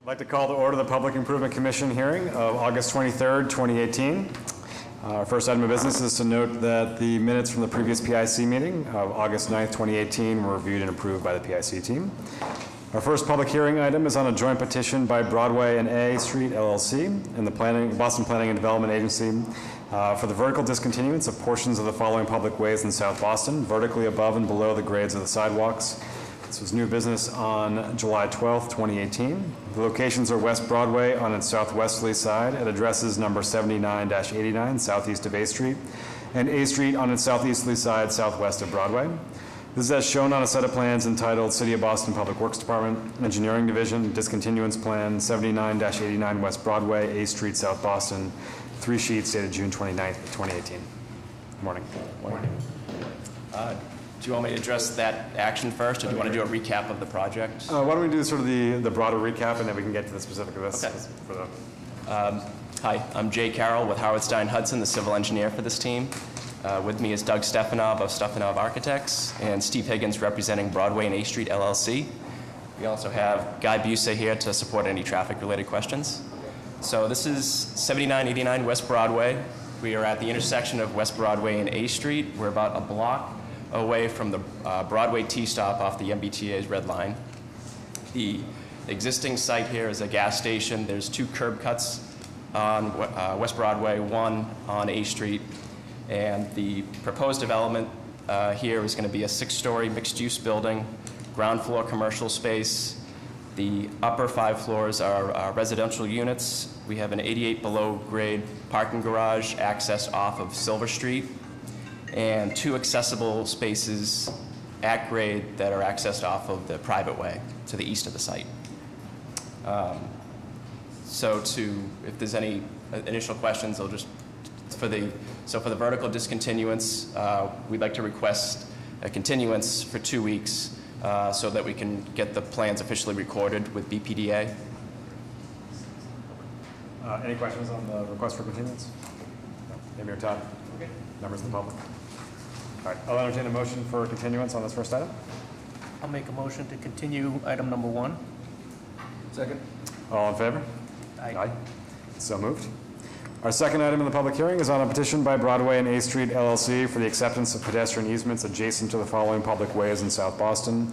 I'd like to call to order the Public Improvement Commission hearing of August 23rd, 2018. Our first item of business is to note that the minutes from the previous PIC meeting of August 9th, 2018 were reviewed and approved by the PIC team. Our first public hearing item is on a joint petition by Broadway and A Street LLC and the Boston Planning and Development Agency for the vertical discontinuance of portions of the following public ways in South Boston, vertically above and below the grades of the sidewalks. This was new business on July 12th, 2018. The locations are West Broadway on its southwesterly side at addresses number 79-89 southeast of A Street, and A Street on its southeasterly side southwest of Broadway. This is as shown on a set of plans entitled City of Boston Public Works Department, Engineering Division, Discontinuance Plan 79-89 West Broadway, A Street, South Boston, 3 sheets dated June 29th, 2018. Good morning. Morning. Do you want me to address that action first, or do you want to do a recap of the project? Why don't we do sort of the broader recap, and then we can get to the specific of this. Okay. Hi, I'm Jay Carroll with Howard Stein Hudson, the civil engineer for this team. With me is Doug Stefanov of Stefanov Architects, and Steve Higgins representing Broadway and A Street LLC. We also have Guy Busey here to support any traffic-related questions. So this is 7989 West Broadway. We are at the intersection of West Broadway and A Street. We're about a block away from the Broadway T-stop off the MBTA's Red Line. The existing site here is a gas station. There's 2 curb cuts on West Broadway, 1 on A Street. And the proposed development here is going to be a 6-story mixed-use building, ground floor commercial space. The upper 5 floors are residential units. We have an 88 below grade parking garage accessed off of Silver Street, and 2 accessible spaces at grade that are accessed off of the private way to the east of the site. If there's any initial questions, I'll just, for the vertical discontinuance, we'd like to request a continuance for 2 weeks so that we can get the plans officially recorded with BPDA. Any questions on the request for continuance? Amy or Todd? Okay. Members of the public? All right, I'll entertain a motion for continuance on this first item. I'll make a motion to continue item number 1. Second. All in favor? Aye. So moved. Our second item in the public hearing is on a petition by Broadway and A Street LLC for the acceptance of pedestrian easements adjacent to the following public ways in South Boston.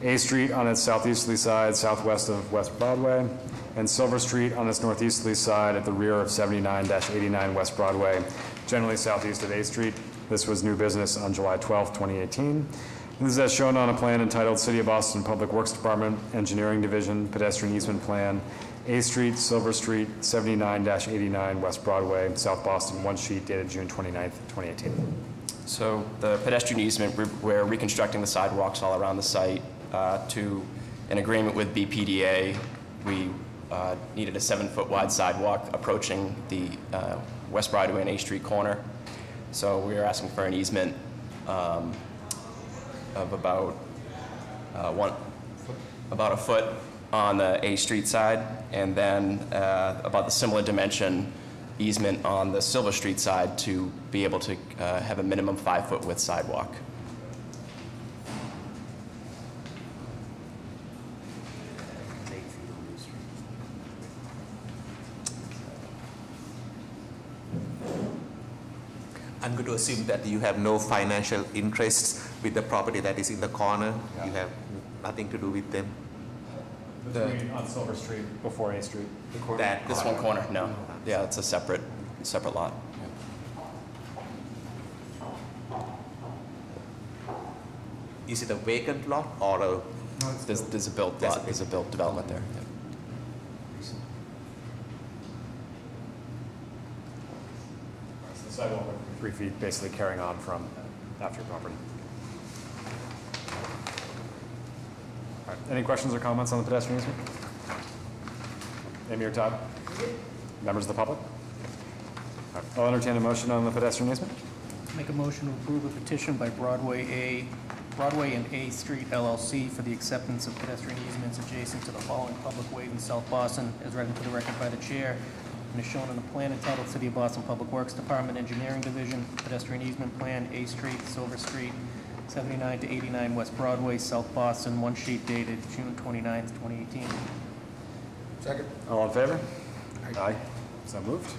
A Street on its southeasterly side southwest of West Broadway, and Silver Street on its northeasterly side at the rear of 79-89 West Broadway, generally southeast of A Street. This was new business on July 12th, 2018. This is as shown on a plan entitled City of Boston Public Works Department, Engineering Division, Pedestrian Easement Plan, A Street, Silver Street, 79-89 West Broadway, South Boston, 1 sheet dated June 29th, 2018. So the pedestrian easement, we're reconstructing the sidewalks all around the site to an agreement with BPDA. We needed a 7-foot wide sidewalk approaching the West Broadway and A Street corner. So we are asking for an easement of about a foot on the A Street side, and then about the similar dimension easement on the Silver Street side to be able to have a minimum 5-foot width sidewalk. I'm going to assume that you have no financial interests with the property that is in the corner. Yeah. You have nothing to do with them. On Silver Street before A Street. This one corner, no. Yeah, it's a separate lot. Is it a vacant lot or a? No, there's a built lot. There's a built development there. Yeah. So the sidewalk 3 feet, basically carrying on from after your property. All right. Any questions or comments on the pedestrian easement? Amy or Todd? Members of the public? All right. I'll entertain a motion on the pedestrian easement. Make a motion to approve a petition by Broadway and A Street LLC for the acceptance of pedestrian easements adjacent to the following public ways in South Boston, as read into the record by the chair, and is shown on the plan entitled City of Boston Public Works Department, Engineering Division, Pedestrian Easement Plan, A Street, Silver Street, 79-89 West Broadway, South Boston, 1 sheet dated June 29th, 2018. Second. All in favor? Aye. So moved.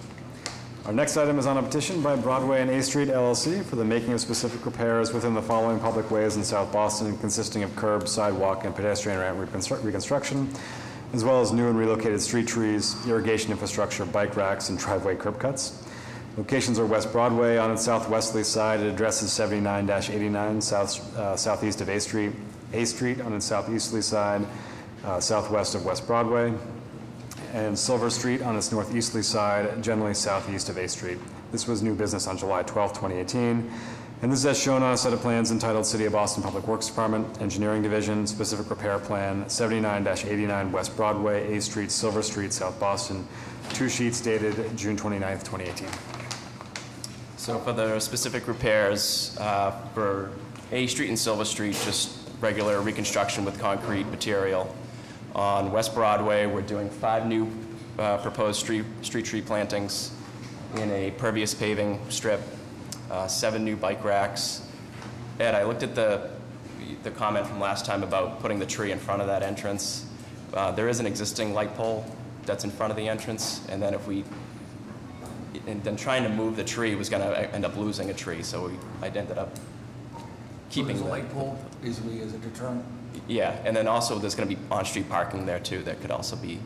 Our next item is on a petition by Broadway and A Street LLC for the making of specific repairs within the following public ways in South Boston, consisting of curb, sidewalk, and pedestrian ramp reconstruction, as well as new and relocated street trees, irrigation infrastructure, bike racks, and driveway curb cuts. Locations are West Broadway on its southwesterly side. It addresses 79-89 southeast of A Street on its southeasterly side, southwest of West Broadway, and Silver Street on its northeasterly side, generally southeast of A Street. This was new business on July 12, 2018. And this is as shown on a set of plans entitled City of Boston Public Works Department, Engineering Division, Specific Repair Plan, 79-89 West Broadway, A Street, Silver Street, South Boston. 2 sheets dated June 29, 2018. So for the specific repairs, for A Street and Silver Street, just regular reconstruction with concrete material. On West Broadway, we're doing 5 new proposed street tree plantings in a pervious paving strip, 7 new bike racks. Ed, I looked at the comment from last time about putting the tree in front of that entrance. There is an existing light pole that's in front of the entrance, and then then trying to move the tree was going to end up losing a tree, so I ended up keeping So there's a light pole, basically, as a deterrent. Yeah, and then also there's going to be on-street parking there too that could also be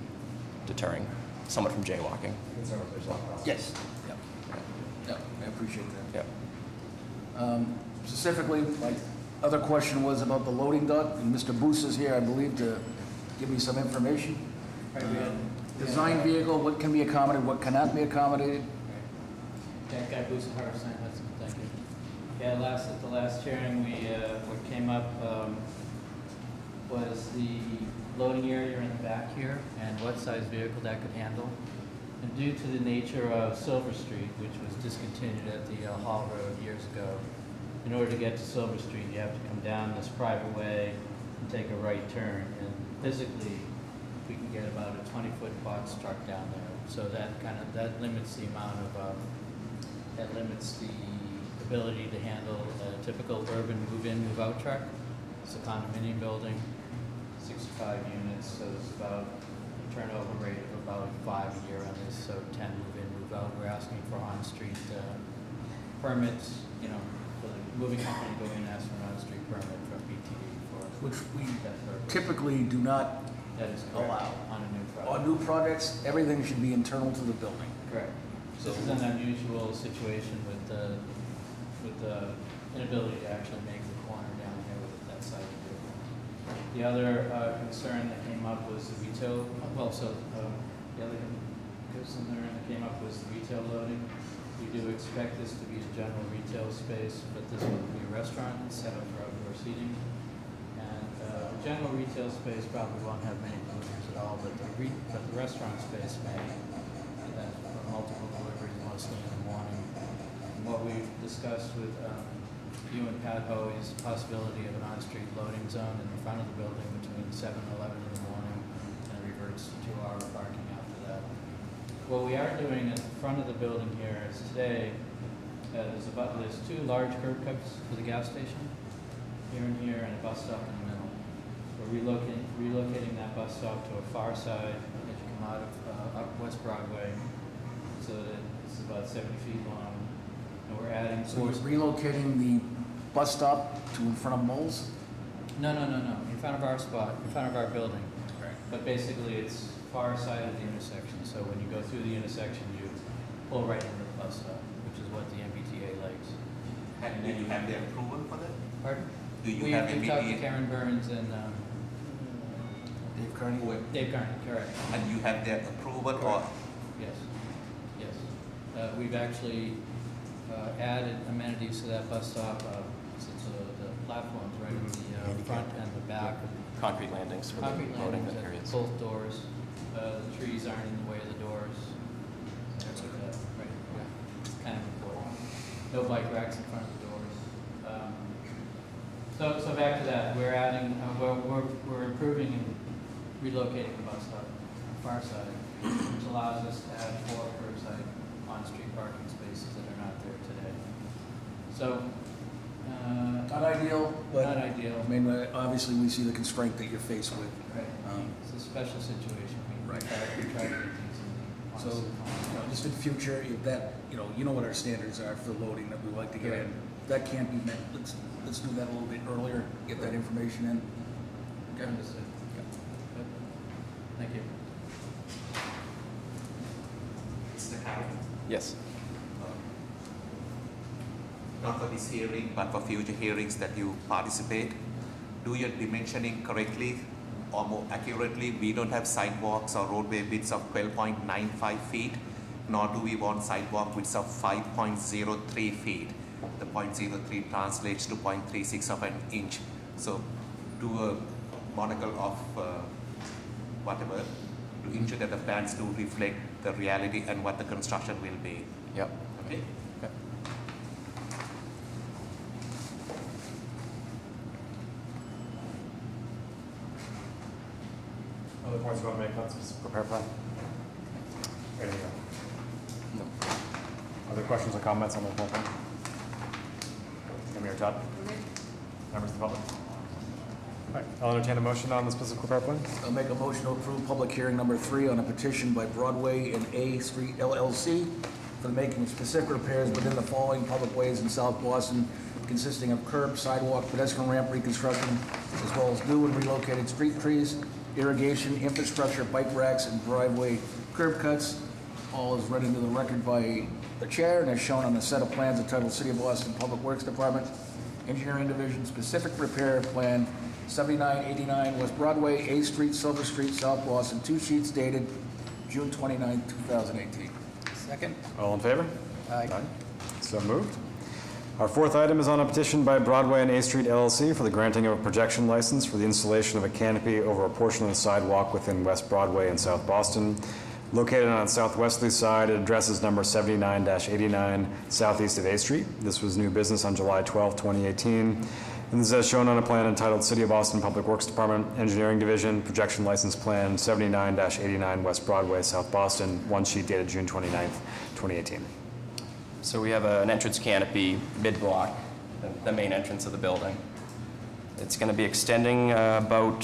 deterring someone from jaywalking. Yes. Yep. Yep, I appreciate that. Yep. Specifically, my other question was about the loading dock, and Mr. Booth is here, I believe, to give me some information. Design vehicle, what can be accommodated, what cannot be accommodated? Jack Guy Booth, Harvestein Hudson, thank you. Yeah, at the last hearing, what came up was the loading area in the back here and what size vehicle that could handle. And due to the nature of Silver Street, which was discontinued at the Hall Road years ago, in order to get to Silver Street, you have to come down this private way and take a right turn. And physically, we can get about a 20-foot box truck down there. So that limits the amount of, that limits the ability to handle a typical urban move-in, move-out truck. It's a condominium building, 65 units, so it's about a turnover rate of about 5 a year on this, so 10 move-in, move-out. We're asking for on-street permits, for the moving company to go in and ask for an on-street permit from BTD for Which we that purpose. typically do not That is correct. allow. On a new project. On new projects, everything should be internal to the building. Correct. So this is an unusual situation with the inability to actually make the corner down here with that side of the vehicle. The other concern that came up was the retail, the other concern that came up was the retail loading. We do expect this to be a general retail space, but this will be a restaurant set up for outdoor seating. And the general retail space probably won't have many deliveries at all, but the restaurant space may. And then for multiple deliveries, mostly in the morning. And what we've discussed with you and Pat Ho is the possibility of an on-street loading zone in the front of the building between 7 and 11 in the morning, and it reverts to 2-hour parking after that. What we are doing at the front of the building here is today, there's 2 large curb cuts for the gas station, here and here, and a bus stop in the middle. We're relocating that bus stop to a far side as you come out of up West Broadway, so that it's about 70 feet long. And we're adding So you're relocating the bus stop to in front of Moles? No. In front of our spot, in front of our building. Right. But basically, it's far side of the intersection. So when you go through the intersection, you pull right into the bus stop, which is what the MBTA likes. Do you have the approval for that? Pardon? Do you We have talked to MBTA? Karen Burns and Dave Kearney? Dave Carney, correct. And you have their approval or? Yes. We've actually added amenities to that bus stop. Since the platforms right at the front and the back. Concrete landings for Concrete the loading landings periods. at both doors. The trees aren't in the way of the doors. That's like that, right, yeah. It's kind of important. No bike racks in front of the doors. So back to that, we're adding, we're improving and relocating the bus stop on the far side, which allows us to add 4 curbside on-street parking spaces that are not there today. So, Not ideal, but not ideal. I mean, obviously we see the constraint that you're faced with. Right. It's a special situation. Right. We try to get things in. So, just in future, if that, you know what our standards are for loading that we like to get in. If that can't be met, let's do that a little bit earlier, get that information in. Okay. Understood. Good. Thank you. Mr. Harry? Yes. Not for this hearing, but for future hearings that you participate, do your dimensioning correctly or more accurately. We don't have sidewalks or roadway widths of 12.95 feet, nor do we want sidewalk widths of 5.03 feet. The 0.03 translates to 0.36 of an inch. So do a monocle of whatever to ensure that the plans do reflect the reality and what the construction will be. Yep. Okay? Okay. Other points you want to make on this prepare plan? Anything else? No. Other questions or comments on the prepare plan? Amy or Todd? Members of the public? All right, I'll entertain a motion on the specific repair plan. I'll make a motion to approve public hearing number 3 on a petition by Broadway and A Street LLC for the making of specific repairs within the following public ways in South Boston, consisting of curb, sidewalk, pedestrian ramp reconstruction, as well as new and relocated street trees, irrigation, infrastructure, bike racks, and driveway curb cuts. All is read into the record by the chair and as shown on a set of plans entitled City of Boston Public Works Department, Engineering Division, Specific Repair Plan, 7989 West Broadway, A Street, Silver Street, South Boston, 2 sheets dated June 29, 2018. Second? All in favor? Aye. So moved. Our fourth item is on a petition by Broadway and A Street LLC for the granting of a projection license for the installation of a canopy over a portion of the sidewalk within West Broadway in South Boston. Located on the southwesterly side, it addresses number 79-89 southeast of A Street. This was new business on July 12, 2018. And this is as shown on a plan entitled City of Boston Public Works Department, Engineering Division, Projection License Plan 79-89 West Broadway, South Boston, 1 sheet dated June 29, 2018. So we have an entrance canopy mid-block, the main entrance of the building. It's going to be extending about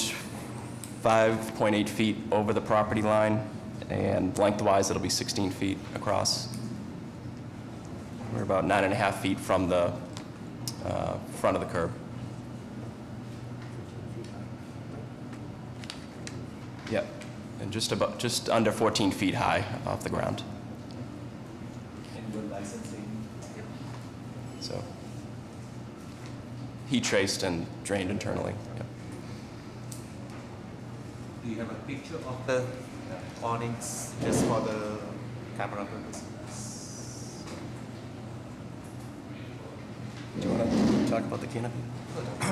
5.8 feet over the property line, and lengthwise it'll be 16 feet across. We're about 9.5 feet from the front of the curb. Yep, and just under 14 feet high off the ground. And your licensing? So heat traced and drained internally. Yep. Do you have a picture of the awnings just for the camera purposes? Do you want to talk about the canopy?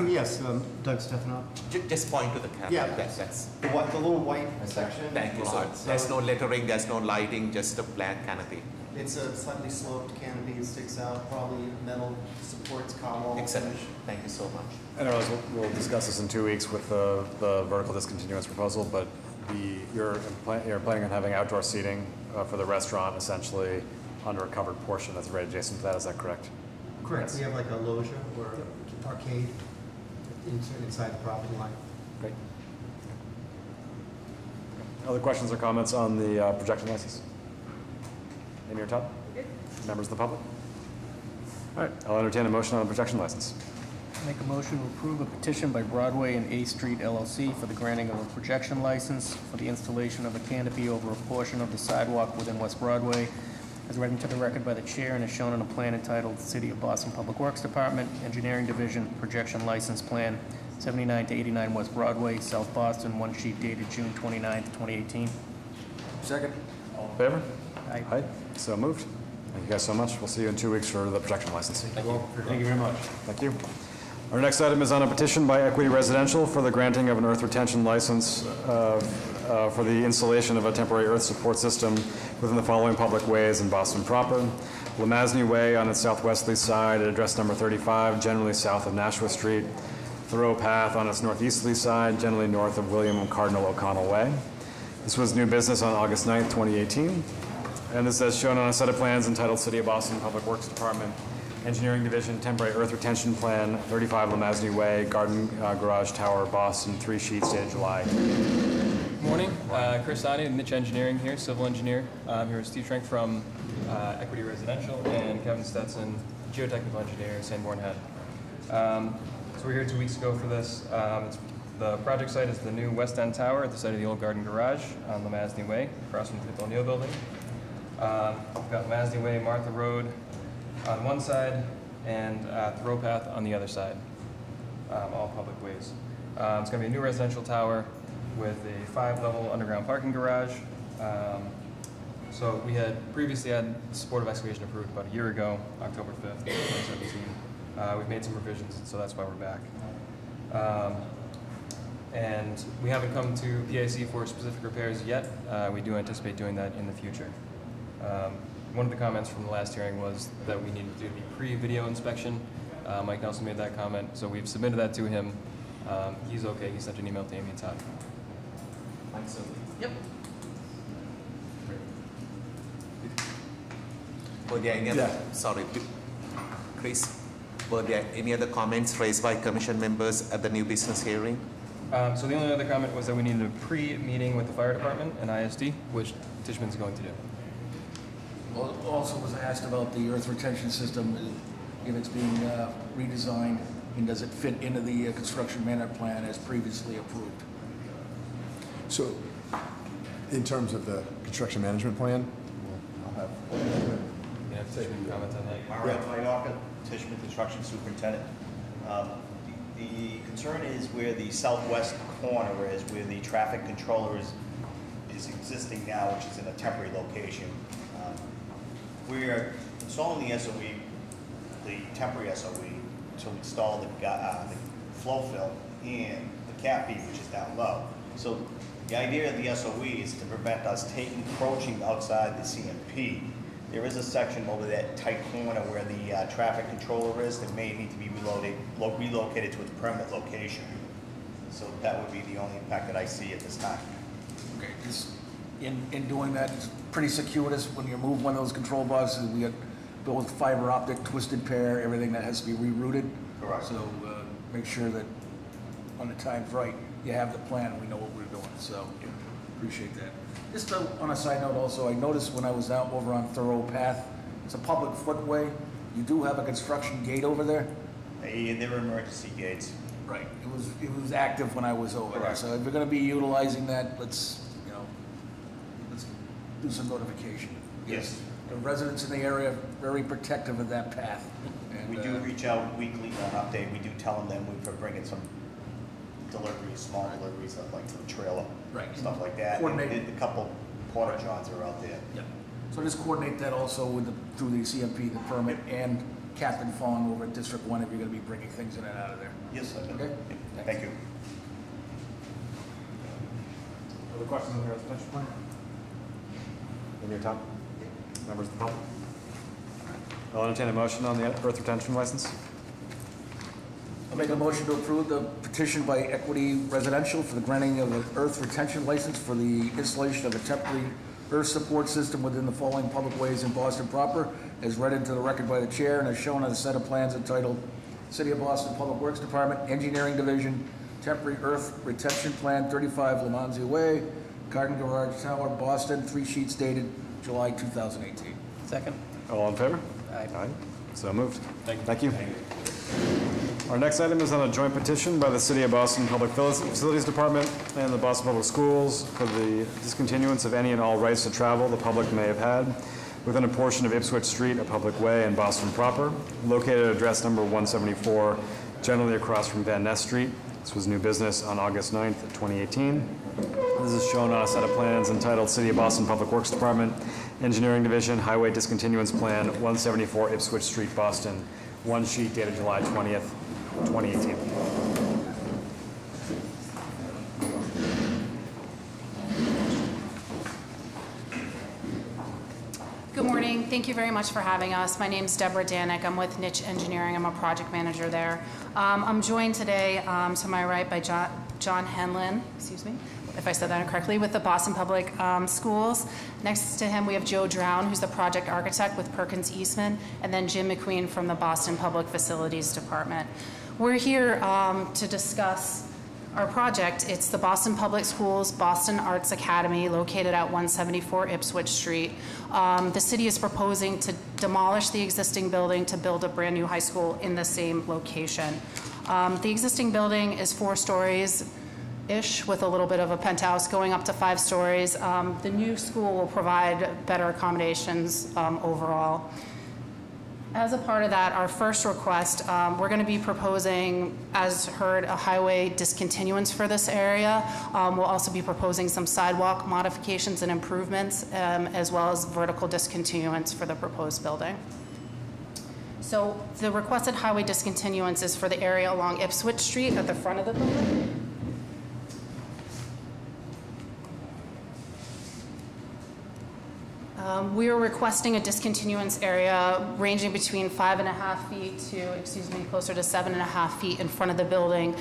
Yes, Doug Stefanoff. Just point to the camera. Yeah. That's The little white section. thank you. So there's no lettering, there's no lighting, just a blank canopy. It's a slightly sloped canopy, it sticks out, probably metal supports cobwall Excellent. finish. Thank you so much. I know we'll discuss this in 2 weeks with the vertical discontinuance proposal, but you're planning on having outdoor seating for the restaurant essentially under a covered portion that's right adjacent to that, is that correct? Correct. Yes. We have like a loggia or arcade inside the property line. Great. Other questions or comments on the projection license? Amy or Todd? Members of the public? All right, I'll entertain a motion on the projection license. Make a motion to approve a petition by Broadway and A Street LLC for the granting of a projection license for the installation of a canopy over a portion of the sidewalk within West Broadway, as read into the record by the chair and as shown on a plan entitled City of Boston Public Works Department, Engineering Division, Projection License Plan, 79-89 West Broadway, South Boston, 1 sheet dated June 29, 2018. Second? All in favor? Aye. Aye. So moved. Thank you guys so much. We'll see you in 2 weeks for the projection license. Thank you very much. Thank you. Our next item is on a petition by Equity Residential for the granting of an earth retention license for the installation of a temporary earth support system within the following public ways in Boston proper. Lamazny Way on its southwesterly side at address number 35, generally south of Nashua Street. Thoreau Path on its northeasterly side, generally north of William and Cardinal O'Connell Way. This was new business on August 9th, 2018. And this is shown on a set of plans entitled City of Boston Public Works Department, Engineering Division, temporary earth retention plan, 35 Lamazny Way, Garden Garage Tower, Boston, 3 sheets dated July. Morning, Chris Adi, Niche Engineering here, civil engineer. I'm here with Steve Trank from Equity Residential and Kevin Stetson, geotechnical engineer, Sanborn Head. So we're here 2 weeks ago for this. The project site is the new West End Tower at the site of the old Garden Garage on Lamazny Way, across from the Fifth O'Neill Building. We've got Lamazny Way, Martha Road on one side, and Thoreau Path on the other side, all public ways. It's going to be a new residential tower with a 5-level underground parking garage. So we had previously had supportive excavation approved about a year ago, October 5th, 2017. We've made some revisions, so that's why we're back. And we haven't come to PIC for specific repairs yet. We do anticipate doing that in the future. One of the comments from the last hearing was that we needed to do the pre-video inspection. Mike Nelson made that comment, so we've submitted that to him. He's okay. He sent an email to Amy and Todd. Mike, sir. Yep. Were there any other, sorry, Chris, were there any other comments raised by commission members at the new business hearing? So the only other comment was that we needed a pre-meeting with the fire department and ISD, which Tishman's going to do. Also was asked about the earth retention system, if it's being redesigned, and does it fit into the construction management plan as previously approved? So, in terms of the construction management plan, I'll have. Yeah, Tishman comment on that. Mario Mayorga, Tishman Construction Superintendent. The concern is where the southwest corner is, where the traffic controller is existing now, which is in a temporary location. We're installing the SOE, the temporary SOE, to install the flow fill and the cap beam, which is down low. So the idea of the SOE is to prevent us encroaching outside the CMP. There is a section over that tight corner where the traffic controller is that may need to be relocated to its permanent location. So that would be the only impact that I see at this time. Okay, in doing that, it's pretty circuitous when you move one of those control boxes. We got both fiber optic, twisted pair, everything that has to be rerouted. Correct. So make sure that when the time's right, you have the plan, we know what we're doing. So appreciate that. Just on a side note also, I noticed when I was out over on Thoreau Path, it's a public footway. You do have a construction gate over there? There are emergency gates. Right. It was active when I was over there. So if we're going to be utilizing that, let's do some notification. Yes. The residents in the area are very protective of that path. And, We do reach out weekly on update. We do tell them then we're bringing some deliveries, small deliveries, like to the trailer, Right. stuff like that. Coordinate. And a couple porta johns are out there. Yep. So just coordinate that also with through the CMP, the permit, and Captain Fong over at District 1 if you're going to be bringing things in and out of there. Yes, I do. Okay. Thank you. Other questions on the earth retention plan? Any top members of the public? I'll entertain a motion on the earth retention license. I'll make a motion to approve the petition by Equity Residential for the granting of an earth retention license for the installation of a temporary earth support system within the following public ways in Boston proper, as read into the record by the chair and as shown on the set of plans entitled City of Boston Public Works Department, Engineering Division, Temporary Earth Retention Plan, 35 Lamazny Way, Garden Garage Tower, Boston, 3 sheets dated July 2018. Second. All in favor? Aye. So moved. Thank you. Our next item is on a joint petition by the City of Boston Public Facilities Department and the Boston Public Schools for the discontinuance of any and all rights to travel the public may have had within a portion of Ipswich Street, a public way in Boston proper, located at address number 174, generally across from Van Ness Street. This was new business on August 9th, 2018. This is shown on a set of plans entitled City of Boston Public Works Department, Engineering Division, Highway Discontinuance Plan, 174 Ipswich Street, Boston. One sheet dated July 20th, 2018. Good morning. Thank you very much for having us. My name is Deborah Danik. I'm with Niche Engineering. I'm a project manager there. I'm joined today, to my right, by John Henlin, if I said that incorrectly, with the Boston Public Schools. Next to him, we have Joe Drown, who's the project architect with Perkins Eastman, and then Jim McQueen from the Boston Public Facilities Department. We're here to discuss our project. It's the Boston Public Schools Boston Arts Academy, located at 174 Ipswich Street. The city is proposing to demolish the existing building to build a brand new high school in the same location. The existing building is 4 stories-ish with a little bit of a penthouse going up to 5 stories. The new school will provide better accommodations overall. As a part of that, our first request, we're going to be proposing, as heard, a highway discontinuance for this area. We'll also be proposing some sidewalk modifications and improvements, as well as vertical discontinuance for the proposed building. So the requested highway discontinuance is for the area along Ipswich Street at the front of the building. We are requesting a discontinuance area ranging between 5.5 feet to, closer to 7.5 feet in front of the building.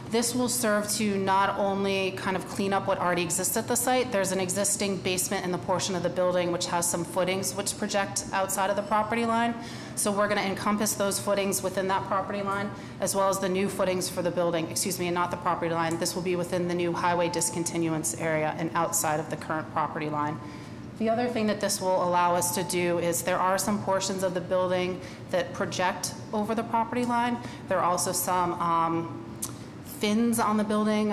This will serve to not only kind of clean up what already exists at the site. There's an existing basement in the portion of the building which has some footings which project outside of the property line. So we're going to encompass those footings within that property line, as well as the new footings for the building, and not the property line. This will be within the new highway discontinuance area and outside of the current property line. The other thing that this will allow us to do is there are some portions of the building that project over the property line. There are also some fins on the building,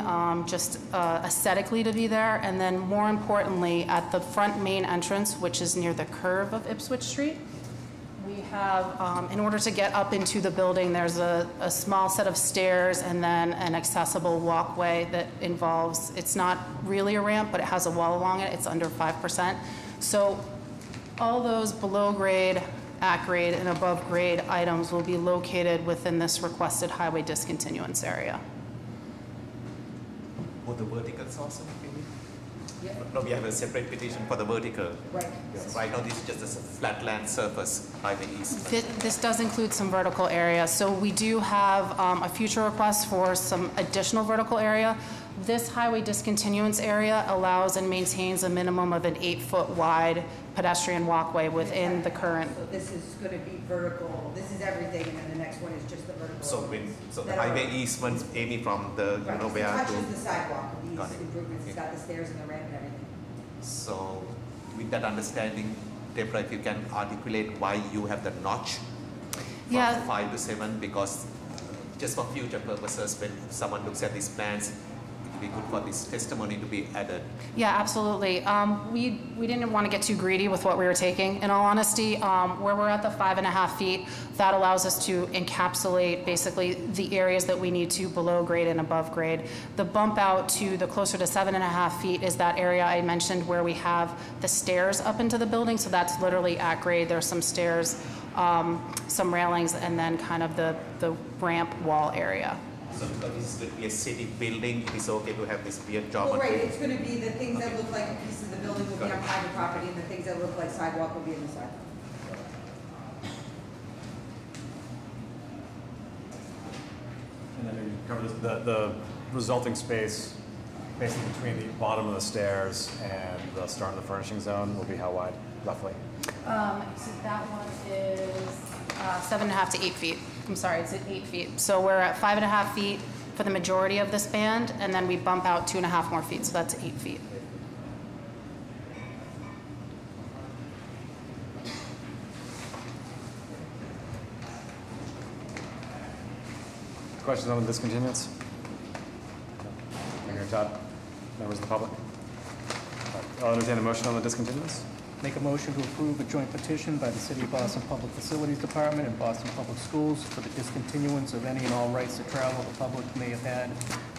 just aesthetically to be there. And then more importantly, at the front main entrance, which is near the curve of Ipswich Street, we have, in order to get up into the building, there's a small set of stairs and then an accessible walkway that involves, it's not really a ramp, but it has a wall along it. It's under 5%. So all those below grade, at grade, and above grade items will be located within this requested highway discontinuance area. For the verticals also, maybe? Yeah. No, we have a separate petition for the vertical. Right. Yes. Right now, this is just a flatland surface, highway east. This does include some vertical area. So we do have a future request for some additional vertical area. This highway discontinuance area allows and maintains a minimum of an 8-foot wide pedestrian walkway within the current. So this is going to be vertical, this is everything, and then the next one is just the vertical. So the highway eastment, Amy, from the, Right, where it to... touches the sidewalk, Got these it. improvements, it's Okay. got the stairs and the ramp and everything. So with that understanding, Deborah, if you can articulate why you have the notch Yeah. from 5 to 7, because just for future purposes, when someone looks at these plans, it would be good for this testimony to be added. Yeah, absolutely. We didn't want to get too greedy with what we were taking. In all honesty, where we're at the 5.5 feet, that allows us to encapsulate basically the areas that we need to below grade and above grade. The bump out to the closer to 7.5 feet is that area I mentioned where we have the stairs up into the building. So that's literally at grade. There's some stairs, some railings, and then kind of the ramp wall area. So because this is going to be a city building, it's okay to have this weird Well, geometry. right, it's going to be, the things that look like a piece of the building will be Got on it. private property, and the things that look like sidewalk will be in the sidewalk. And then you cover the resulting space basically between the bottom of the stairs and the start of the furnishing zone will be how wide, roughly? So that one is 7.5 to 8 feet. I'm sorry, it's at 8 feet. So we're at 5.5 feet for the majority of this band, and then we bump out 2.5 more feet, so that's 8 feet. Questions on the discontinuance? Mayor Todd, members of the public? I'll entertain a motion on the discontinuance. Make a motion to approve a joint petition by the City of Boston Public Facilities Department and Boston Public Schools for the discontinuance of any and all rights to travel the public may have had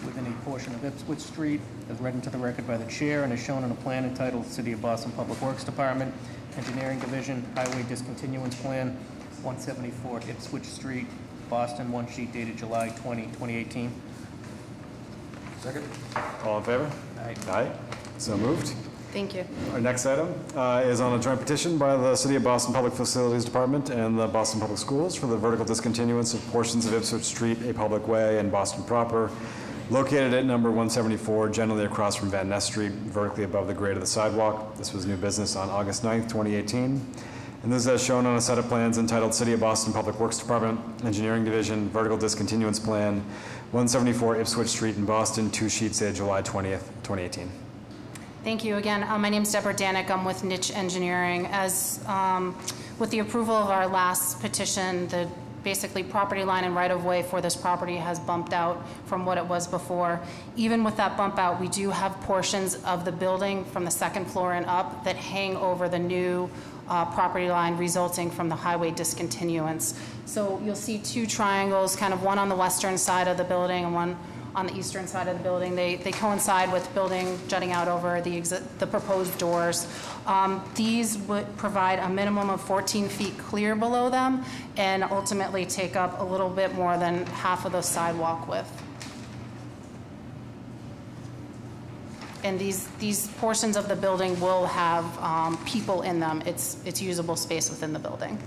within a portion of Ipswich Street, as read into the record by the chair and as shown on a plan entitled City of Boston Public Works Department, Engineering Division, Highway Discontinuance Plan, 174 Ipswich Street, Boston, one sheet dated July 20, 2018. Second? All in favor? Aye. Aye. So moved. Thank you. Our next item is on a joint petition by the City of Boston Public Facilities Department and the Boston Public Schools for the vertical discontinuance of portions of Ipswich Street, a public way, and Boston proper located at number 174, generally across from Van Ness Street, vertically above the grade of the sidewalk. This was new business on August 9th, 2018. And this is as shown on a set of plans entitled City of Boston Public Works Department, Engineering Division, Vertical Discontinuance Plan, 174 Ipswich Street in Boston, 2 sheets dated July 20th, 2018. Thank you again. My name is Deborah Danik. I'm with Niche Engineering. As with the approval of our last petition, the basically property line and right-of-way for this property has bumped out from what it was before. Even with that bump out, we do have portions of the building from the second floor and up that hang over the new property line resulting from the highway discontinuance. So you'll see 2 triangles, kind of one on the western side of the building and one on the eastern side of the building. They coincide with building jutting out over the proposed doors. These would provide a minimum of 14 feet clear below them and ultimately take up a little bit more than half of the sidewalk width. And these portions of the building will have people in them. It's usable space within the building.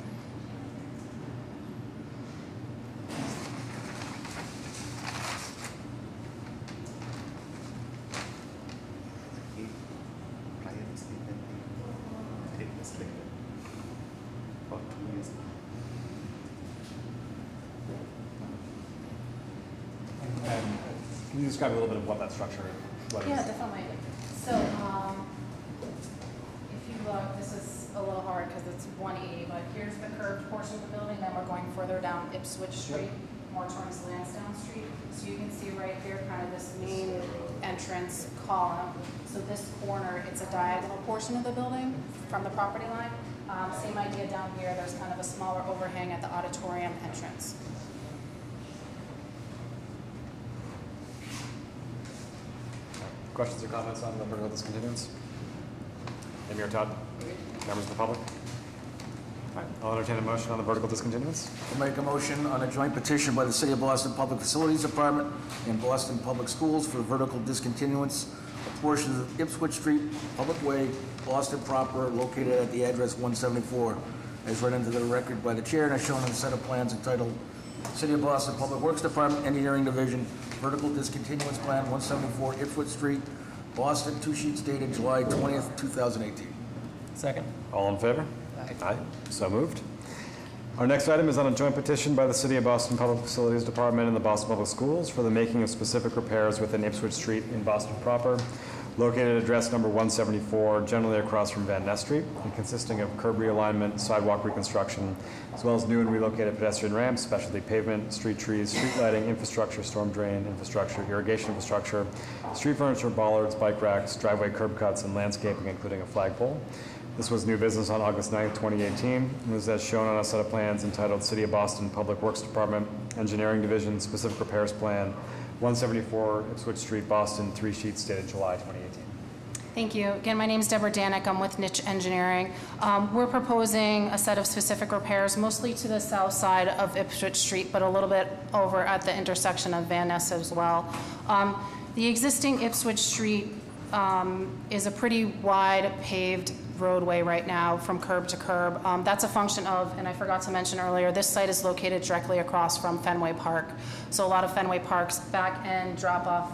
Can you describe a little bit of what that structure is? Yeah, definitely. So if you look, this is a little hard because it's 180, but here's the curved portion of the building. Then we're going further down Ipswich Street, more towards Lansdowne Street. So you can see right here kind of this main entrance column. So this corner, it's a diagonal portion of the building from the property line. Same idea down here. There's kind of a smaller overhang at the auditorium entrance. Questions or comments on the vertical discontinuance? Amy or Todd? Members of the public? All right, I'll entertain a motion on the vertical discontinuance. I'll make a motion on a joint petition by the City of Boston Public Facilities Department and Boston Public Schools for vertical discontinuance of portions of Ipswich Street, Public Way, Boston proper, located at the address 174, as read into the record by the chair and as shown on the set of plans entitled City of Boston Public Works Department, Engineering Division, Vertical Discontinuance Plan, 174 Ipswich Street, Boston, 2 sheets dated July 20th, 2018. Second. All in favor? Aye. So moved. Our next item is on a joint petition by the City of Boston Public Facilities Department and the Boston Public Schools for the making of specific repairs within Ipswich Street in Boston proper, located at address number 174, generally across from Van Ness Street, and consisting of curb realignment, sidewalk reconstruction, as well as new and relocated pedestrian ramps, specialty pavement, street trees, street lighting, infrastructure, storm drain infrastructure, irrigation infrastructure, street furniture, bollards, bike racks, driveway curb cuts, and landscaping, including a flagpole. This was new business on August 9th, 2018, and was as shown on a set of plans entitled City of Boston Public Works Department, Engineering Division, Specific Repairs Plan, 174 Ipswich Street, Boston, 3 sheets dated July 2018. Thank you. Again, my name is Deborah Danik. I'm with Niche Engineering. We're proposing a set of specific repairs, mostly to the south side of Ipswich Street, but a little bit over at the intersection of Van Ness as well. The existing Ipswich Street is a pretty wide paved roadway right now from curb to curb. That's a function of, and I forgot to mention earlier, this site is located directly across from Fenway Park. So a lot of Fenway Park's back end drop off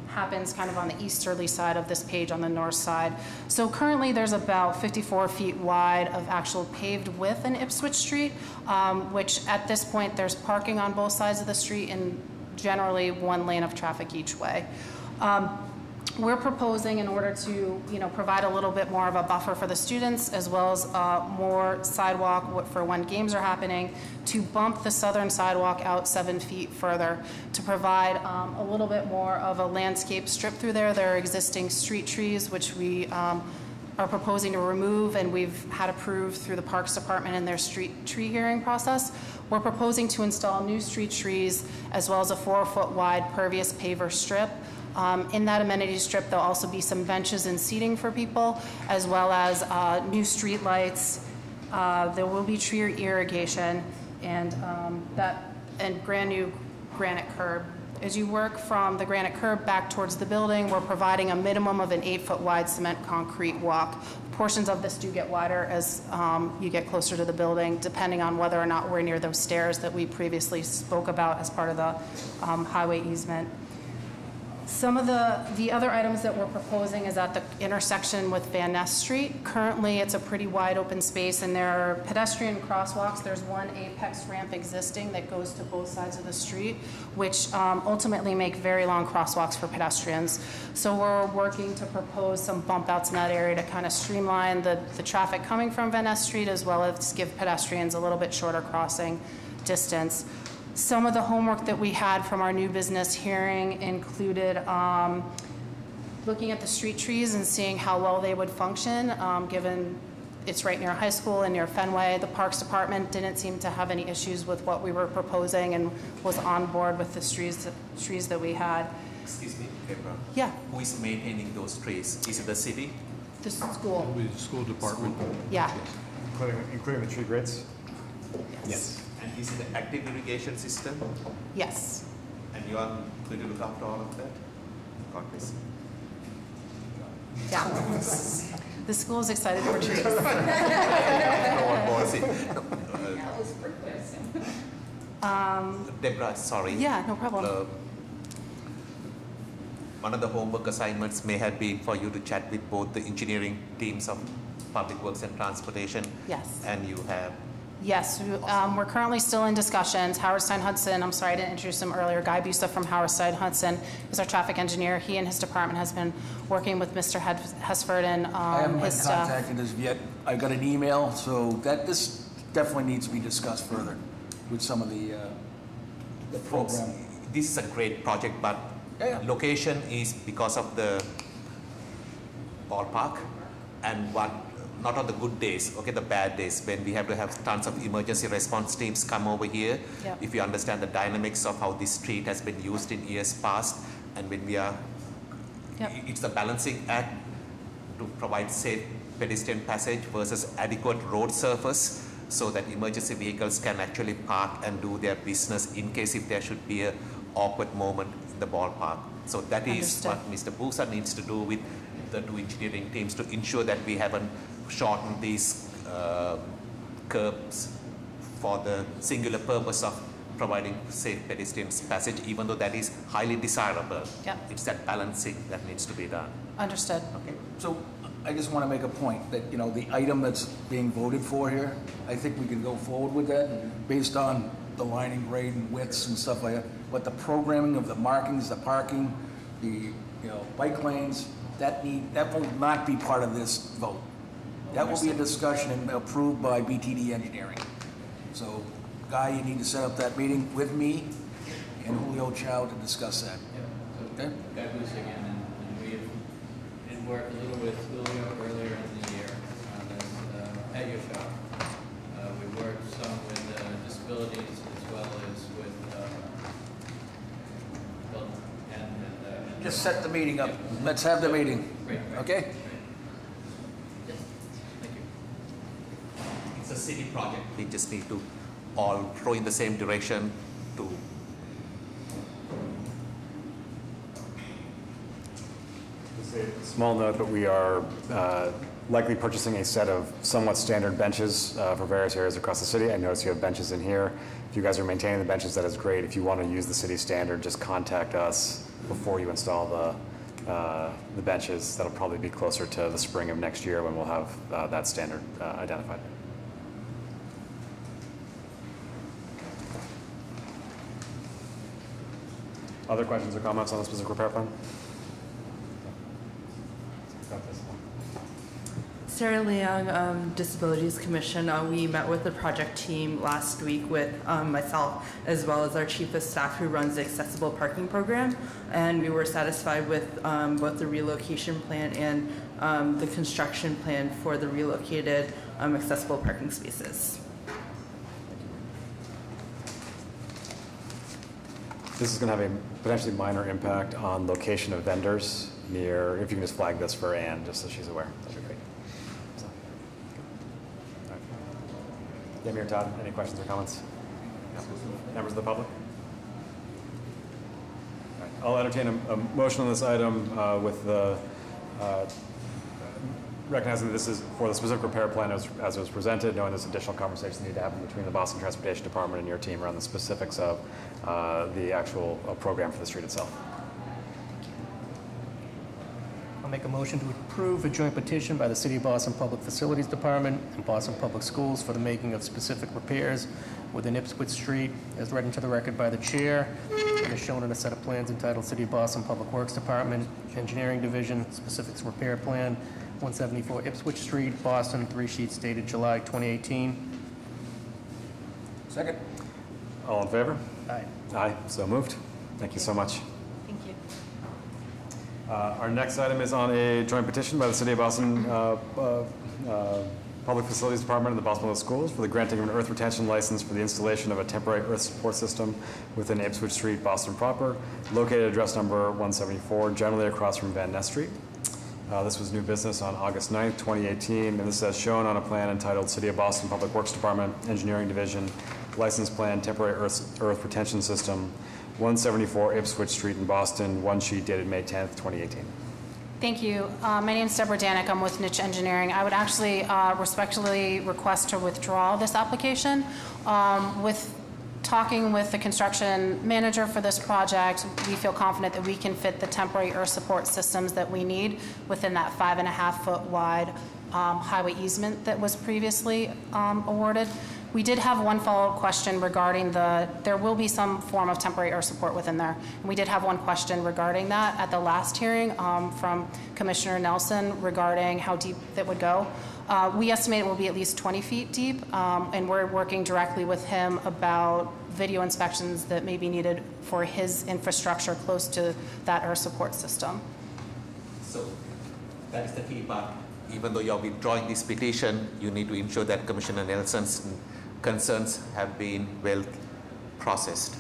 happens kind of on the easterly side of this page on the north side. So currently there's about 54 feet wide of actual paved width in Ipswich Street, which at this point there's parking on both sides of the street and generally 1 lane of traffic each way. We're proposing, in order to, provide a little bit more of a buffer for the students, as well as more sidewalk for when games are happening, to bump the southern sidewalk out 7 feet further to provide a little bit more of a landscape strip through there. There are existing street trees, which we are proposing to remove, and we've had approved through the Parks Department in their street tree hearing process. We're proposing to install new street trees, as well as a 4-foot wide pervious paver strip. In that amenity strip, there'll also be some benches and seating for people, as well as new street lights. There will be tree irrigation and brand new granite curb. As you work from the granite curb back towards the building, we're providing a minimum of an 8-foot wide cement concrete walk. Portions of this do get wider as you get closer to the building, depending on whether or not we're near those stairs that we previously spoke about as part of the highway easement. Some of the other items that we're proposing is at the intersection with Van Ness Street. Currently, it's a pretty wide open space, and there are pedestrian crosswalks. There's one apex ramp existing that goes to both sides of the street, which ultimately make very long crosswalks for pedestrians. So we're working to propose some bump outs in that area to kind of streamline the traffic coming from Van Ness Street, as well as give pedestrians a little bit shorter crossing distance. Some of the homework that we had from our new business hearing included looking at the street trees and seeing how well they would function, given it's right near high school and near Fenway. The Parks Department didn't seem to have any issues with what we were proposing and was on board with the trees that we had. Excuse me, Deborah. Yeah, Who is maintaining those trees? Is it the city? the school. It'll be the school department. Yeah, Including the tree grids? Yes. And is it an active irrigation system? yes. And you are going to look after all of that? God bless. Yeah. The school is excited for trees. No one wants it. Deborah, sorry. Yeah, no problem. One of the homework assignments may have been for you to chat with both the engineering teams of Public Works and Transportation. Yes. And you have. Yes, we're currently still in discussions. Howard Stein Hudson, I'm sorry I didn't introduce him earlier, Guy Busa from Howard Stein Hudson is our traffic engineer. He and his department has been working with Mr. Hesford and I haven't been his staff. contacted as of yet. I got an email, so this definitely needs to be discussed further with some of the Folks, program. this is a great project, but location is because of the ballpark and not on the good days, okay, the bad days when we have to have tons of emergency response teams come over here. Yep. If you understand the dynamics of how this street has been used in years past, and when we are, Yep. it's a balancing act to provide safe pedestrian passage versus adequate road surface so that emergency vehicles can actually park and do their business in case if there should be a awkward moment in the ballpark. So that is Understood. what Mr. Busa needs to do with the two engineering teams to ensure that we haven't shortened these curbs for the singular purpose of providing safe pedestrian passage, even though that is highly desirable. Yep. It's that balancing that needs to be done. Understood. Okay, so I just want to make a point that, you know, the item that's being voted for here, I think we can go forward with that based on the lining grade and widths and stuff like that. But the programming of the markings, the parking, the, bike lanes, that will not be part of this vote. That will be a discussion and approved by BTD Engineering. So, Guy, you need to set up that meeting with me and Julio Chow to discuss that. Yeah, so Okay. Guy Busa again, and we had worked a little with Julio earlier in the year on this at your shop. We worked some with disabilities as well as with Just set the meeting up. Let's have the meeting. Great. Okay? Thank you. It's a city project. We just need to all throw in the same direction to. Just a small note, but we are likely purchasing a set of somewhat standard benches for various areas across the city. I notice you have benches in here. If you guys are maintaining the benches, that is great. If you want to use the city standard, just contact us before you install the benches. That'll probably be closer to the spring of next year when we'll have that standard identified. Other questions or comments on the specific repair plan? Sarah Leong, Disabilities Commission. We met with the project team last week with myself as well as our chief of staff who runs the accessible parking program, and we were satisfied with both the relocation plan and the construction plan for the relocated accessible parking spaces. This is going to have a potentially minor impact on location of vendors near, if you can just flag this for Ann, just so she's aware, that'd be great. So, all right. Damir, Todd, any questions or comments? No. Members of the public? All right. I'll entertain a motion on this item with the recognizing that this is for the specific repair plan as it was presented, knowing there's additional conversations need to happen between the Boston Transportation Department and your team around the specifics of the actual program for the street itself. I'll make a motion to approve a joint petition by the City of Boston Public Facilities Department and Boston Public Schools for the making of specific repairs within Ipswich Street, as read into the record by the chair, and is shown in a set of plans entitled City of Boston Public Works Department, Engineering Division, Specifics Repair Plan, 174 Ipswich Street, Boston, 3 sheets dated July 2018. Second? All in favor? Aye. Aye, so moved. Thank you so much. Thank you. Our next item is on a joint petition by the City of Boston Public Facilities Department and the Boston Public Schools for the granting of an earth retention license for the installation of a temporary earth support system within Ipswich Street, Boston proper, located at address number 174, generally across from Van Ness Street. This was new business on August 9th, 2018, and this is as shown on a plan entitled City of Boston Public Works Department, Engineering Division, License Plan, Temporary Earth Retention System, 174 Ipswich Street in Boston, 1 sheet dated May 10th, 2018. Thank you. My name is Deborah Danik. I'm with Niche Engineering. I would actually respectfully request to withdraw this application. With talking with the construction manager for this project, we feel confident that we can fit the temporary earth support systems that we need within that 5.5-foot wide highway easement that was previously awarded. We did have one follow-up question regarding there will be some form of temporary earth support within there. And we did have one question regarding that at the last hearing from Commissioner Nelson regarding how deep that would go. We estimate it will be at least 20 feet deep, and we're working directly with him about video inspections that may be needed for his infrastructure close to that earth support system. So that is the key part. Even though you are withdrawing this petition, you need to ensure that Commissioner Nelson's concerns have been well processed.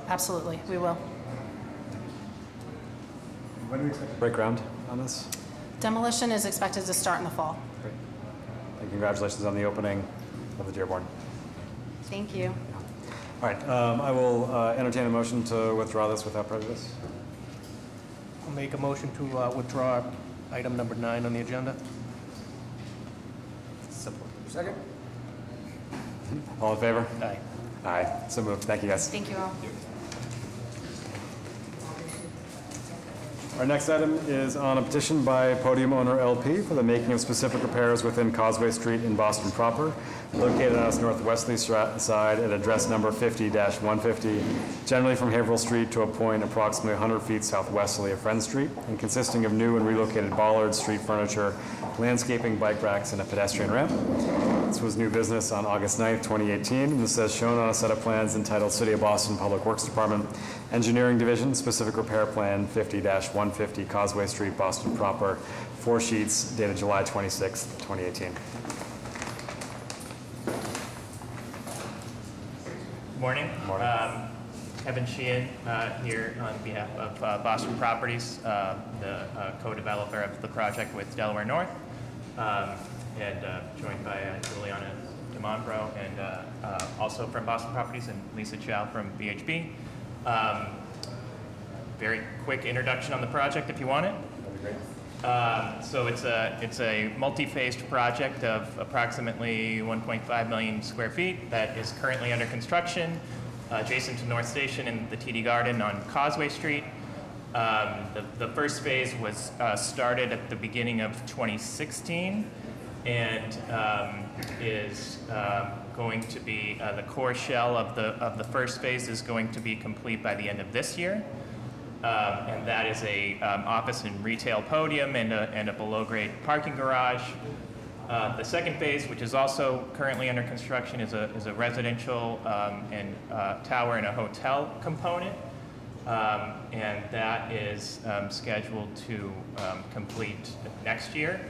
Absolutely, we will. When do we expect to break ground on this? Demolition is expected to start in the fall. Great. And congratulations on the opening of the Dearborn. Thank you. All right, I will entertain a motion to withdraw this without prejudice. I'll make a motion to withdraw item number 9 on the agenda. Second? All in favor? Aye. Aye, so moved. Thank you, guys. Thank you all. Our next item is on a petition by Podium Owner LP for the making of specific repairs within Causeway Street in Boston proper, located on its northwesterly side at address number 50-150, generally from Haverhill Street to a point approximately 100 feet southwesterly of Friend Street, and consisting of new and relocated bollards, street furniture, landscaping, bike racks, and a pedestrian ramp. This was new business on August 9th, 2018, and this is shown on a set of plans entitled City of Boston Public Works Department, Engineering Division, Specific Repair Plan 50-150 Causeway Street, Boston proper, 4 sheets dated July 26th, 2018. Good morning. Morning. Kevin Sheehan here on behalf of Boston Properties, the co-developer of the project with Delaware North, and joined by Juliana DeMombro, and also from Boston Properties, and Lisa Chow from BHB. Very quick introduction on the project if you want it. That'd be great. So it's a multi-phased project of approximately 1.5 million square feet that is currently under construction, adjacent to North Station and the TD Garden on Causeway Street. The first phase was started at the beginning of 2016 and is going to be the core shell of the first phase is going to be complete by the end of this year. And that is a office and retail podium and a below-grade parking garage. The second phase, which is also currently under construction, is a residential and tower and a hotel component. And that is scheduled to complete next year,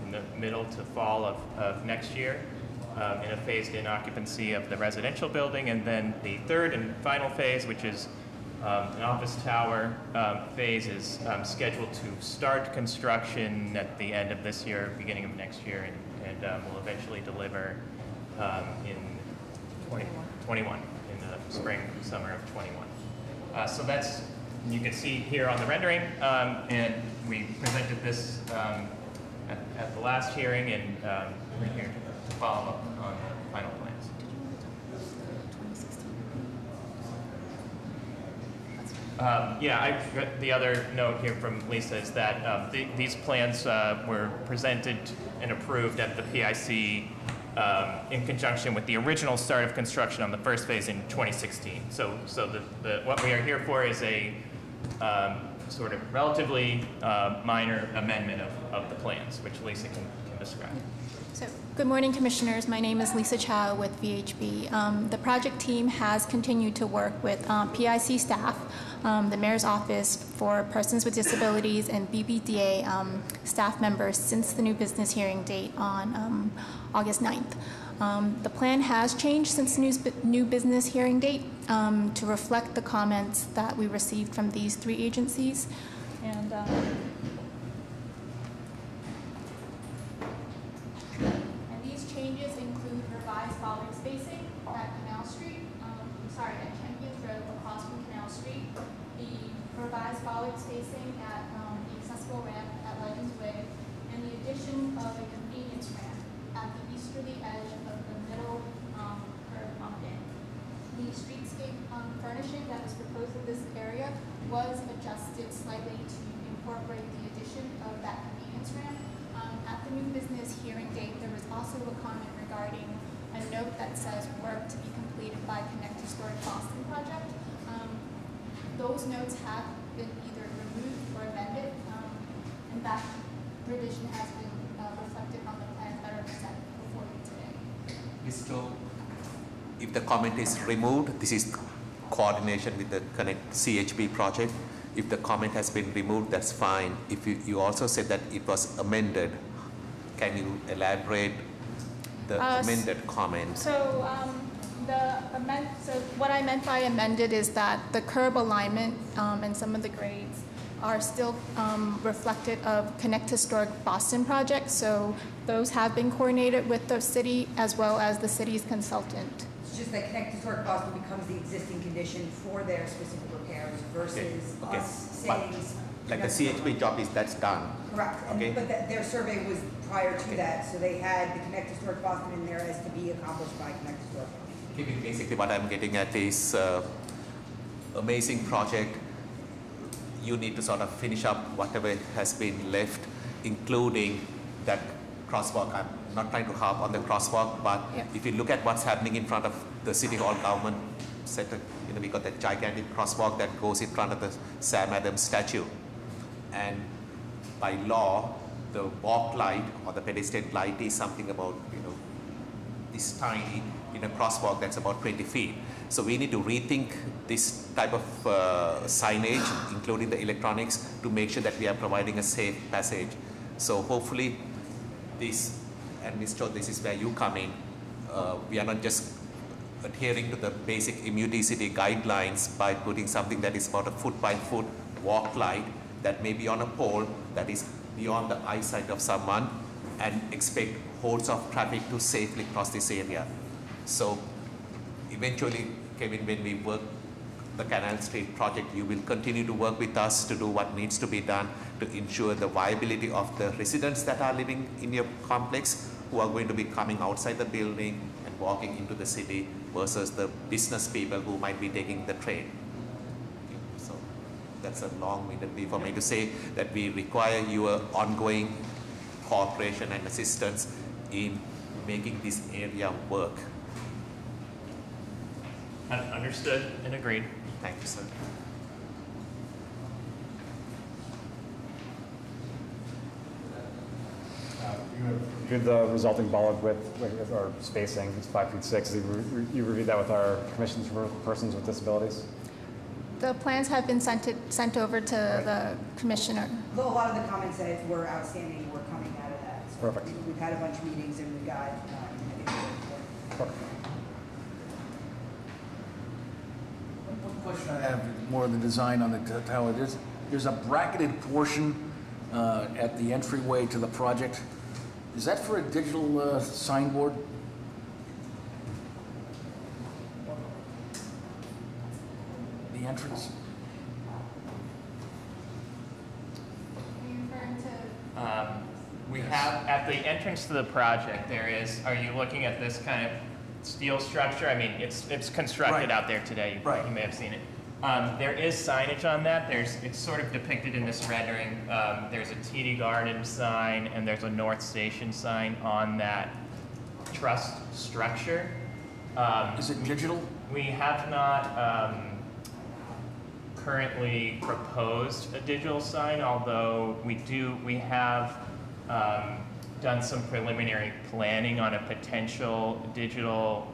in the middle to fall of next year, in a phased-in occupancy of the residential building. And then the third and final phase, which is an office tower phase, is scheduled to start construction at the end of this year, beginning of next year, and will eventually deliver in 2021, in the spring, summer of 21. So that's, you can see here on the rendering, and we presented this at the last hearing, and we're here to follow up on the final plans. The other note here from Lisa is that these plans were presented and approved at the PIC in conjunction with the original start of construction on the first phase in 2016. So what we are here for is a sort of relatively minor amendment of the plans, which Lisa can describe. So, good morning, Commissioners. My name is Lisa Chow with VHB. The project team has continued to work with PIC staff, the Mayor's Office for Persons with Disabilities, and BBDA staff members since the new business hearing date on August 9th. The plan has changed since the new business hearing date to reflect the comments that we received from these three agencies. And these changes include revised bollards spacing at Canal Street, at Champions Road across from Canal Street, the revised bollard spacing at the accessible ramp at Legends Way, and the addition of a convenience ramp at the easterly edge of the middle curb bump in. The streetscape furnishing that was proposed in this area was adjusted slightly to incorporate the addition of that convenience ramp. At the new business hearing date, there was also a comment regarding a note that says work to be completed by Connect Historic Boston project. Those notes have been either removed or amended, and that revision has been reflected on the plans that are presented before you today. Mr. If the comment is removed, this is coordination with the Connect CHB project. If the comment has been removed, that's fine. If you also said that it was amended, can you elaborate the amended comment? So what I meant by amended is that the curb alignment and some of the grades are still reflected of Connect Historic Boston project. So those have been coordinated with the city as well as the city's consultant. It's just that Connect Historic Boston becomes the existing condition for their specific repairs versus us saying. Like the CHB job that's done. Correct. Okay. But their survey was prior to that, so they had the Connect Historic Boston in there as to be accomplished by Connect Historic Boston. Basically what I'm getting at is amazing project. You need to sort of finish up whatever has been left, including that crosswalk. I'm not trying to harp on the crosswalk, but if you look at what's happening in front of the City Hall Government Center, we got that gigantic crosswalk that goes in front of the Sam Adams statue. And by law, the walk light or the pedestrian light is something about, this tiny in a crosswalk that's about 20 feet. So we need to rethink this type of signage, including the electronics, to make sure that we are providing a safe passage. So hopefully this, and Mr. This is where you come in, we are not just adhering to the basic MUTCD guidelines by putting something that is about a foot-by-foot walk light that may be on a pole that is beyond the eyesight of someone, and expect hordes of traffic to safely cross this area. So eventually, Kevin, when we work the Canal Street project, you will continue to work with us to do what needs to be done to ensure the viability of the residents that are living in your complex, who are going to be coming outside the building and walking into the city, versus the business people who might be taking the train. So that's a long-winded way for me to say that we require your ongoing cooperation and assistance in making this area work. Understood and agreed. Thank you, sir. You reviewed the resulting bollard width or spacing, it's 5'6". You reviewed that with our commissions for persons with disabilities? The plans have been sent over to the commissioner. A lot of the comments that were outstanding were coming out of that. So Perfect. We've had a bunch of meetings and we got Perfect. One question I have, more of the design on the tower. There's a bracketed portion at the entryway to the project. Is that for a digital signboard? The entrance? Are you referring to? We have, at the entrance to the project, are you looking at this kind of steel structure? I mean, it's constructed out there today. You may have seen it. There is signage on that. It's sort of depicted in this rendering. There's a TD Garden sign and there's a North Station sign on that truss structure. Is it digital? We have not currently proposed a digital sign, although we have done some preliminary planning on a potential digital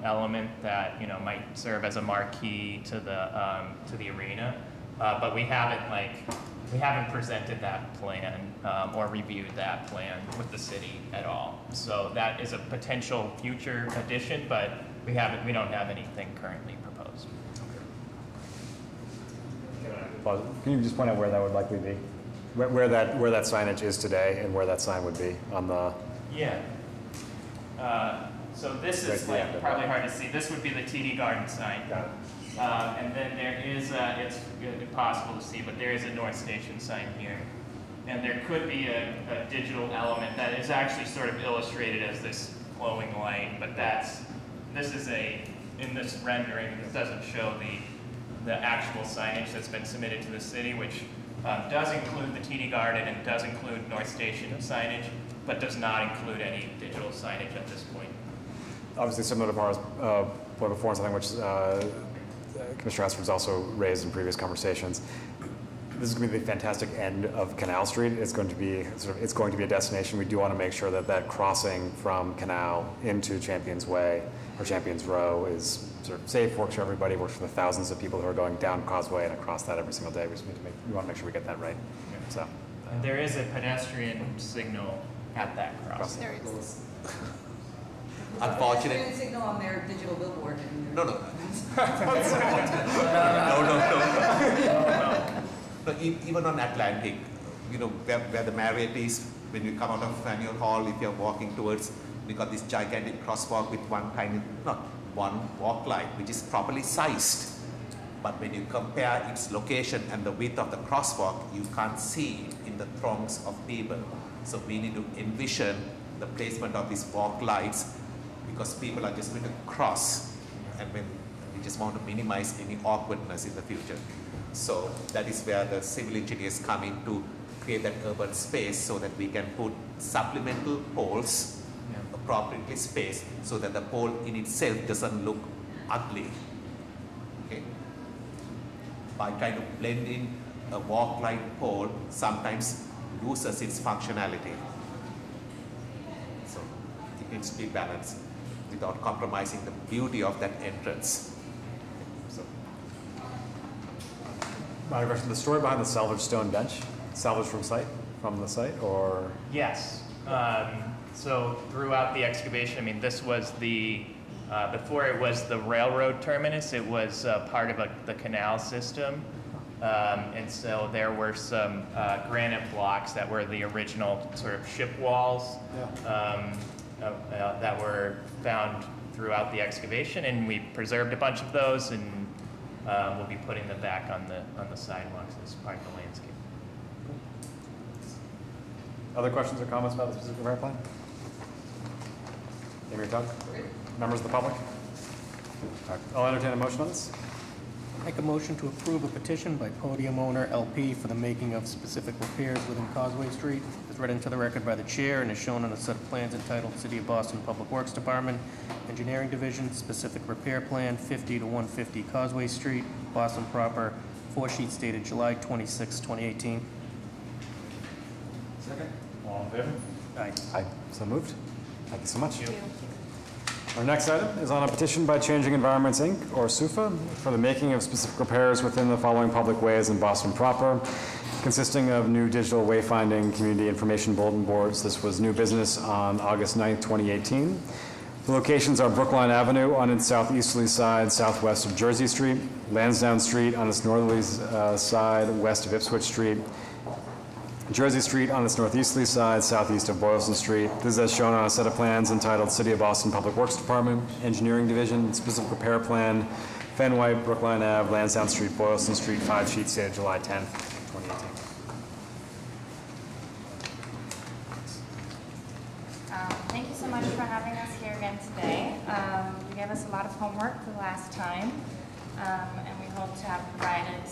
element that might serve as a marquee to the arena, but we haven't presented that plan or reviewed that plan with the city at all. So that is a potential future addition, but we don't have anything currently proposed. Can you just point out where that would likely be? Where that signage is today and where that sign would be on the... Yeah. So this is probably hard to see. This would be the TD Garden sign. Got it. And then there is, it's impossible to see, but there is a North Station sign here. And there could be a digital element that is actually sort of illustrated as this glowing light, but in this rendering, it doesn't show the actual signage that's been submitted to the city, which does include the TD Garden and does include North Station signage, but does not include any digital signage at this point. Obviously similar to Mara's point before, and something which Commissioner Ashford's also raised in previous conversations. This is going to be the fantastic end of Canal Street. It's going to be a destination. We do want to make sure that that crossing from Canal into Champions Way or Champions Row is sort of safe, works for everybody, works for the thousands of people who are going down Causeway and across that every single day. We want to make sure we get that right. So. And there is a pedestrian signal at that crossing. There is. Unfortunately. Pedestrian signal on their digital billboard. No. No. But even on Atlantic, where the Marriott is, when you come out of Faneuil Hall, if you're walking towards, we got this gigantic crosswalk with one walk light, which is properly sized. But when you compare its location and the width of the crosswalk, you can't see it in the throngs of people. So we need to envision the placement of these walk lights, because people are just going to cross, and when we just want to minimize any awkwardness in the future. So that is where the civil engineers come in to create that urban space so that we can put supplemental poles appropriately spaced so that the pole in itself doesn't look ugly. Okay? By trying to blend in a walk light pole, sometimes loses its functionality. So it needs to be balanced without compromising the beauty of that entrance. My question, the story behind the salvaged stone bench, salvaged from the site, or? Yes. So throughout the excavation, this was before it was the railroad terminus, it was part of the canal system. And so there were some granite blocks that were the original sort of ship walls that were found throughout the excavation, and we preserved a bunch of those, and we'll be putting them back on the sidewalks as part of the landscape. Other questions or comments about the specific repair plan? Amy or Doug? Members of the public? All right. I'll entertain a motion on this. Make a motion to approve a petition by Podium Owner LP for the making of specific repairs within Causeway Street, as read into the record by the chair and is shown on a set of plans entitled City of Boston Public Works Department, Engineering Division, Specific Repair Plan, 50 to 150 Causeway Street, Boston proper, 4 sheets dated July 26, 2018. Second. All in favor? Aye. Aye. So moved. Thank you so much. Our next item is on a petition by Changing Environments, Inc., or SUFA, for the making of specific repairs within the following public ways in Boston proper, consisting of new digital wayfinding community information bulletin boards. This was new business on August 9th, 2018. The locations are Brookline Avenue on its southeasterly side, southwest of Jersey Street, Lansdowne Street on its northerly side, west of Ipswich Street, Jersey Street on its northeasterly side, southeast of Boylston Street. This is as shown on a set of plans entitled City of Boston Public Works Department, Engineering Division, Specific Repair Plan, Fenway, Brookline Ave, Lansdowne Street, Boylston Street, 5 sheets dated July 10th, 2018. Thank you so much for having us here again today. You gave us a lot of homework the last time. and we hope to have provided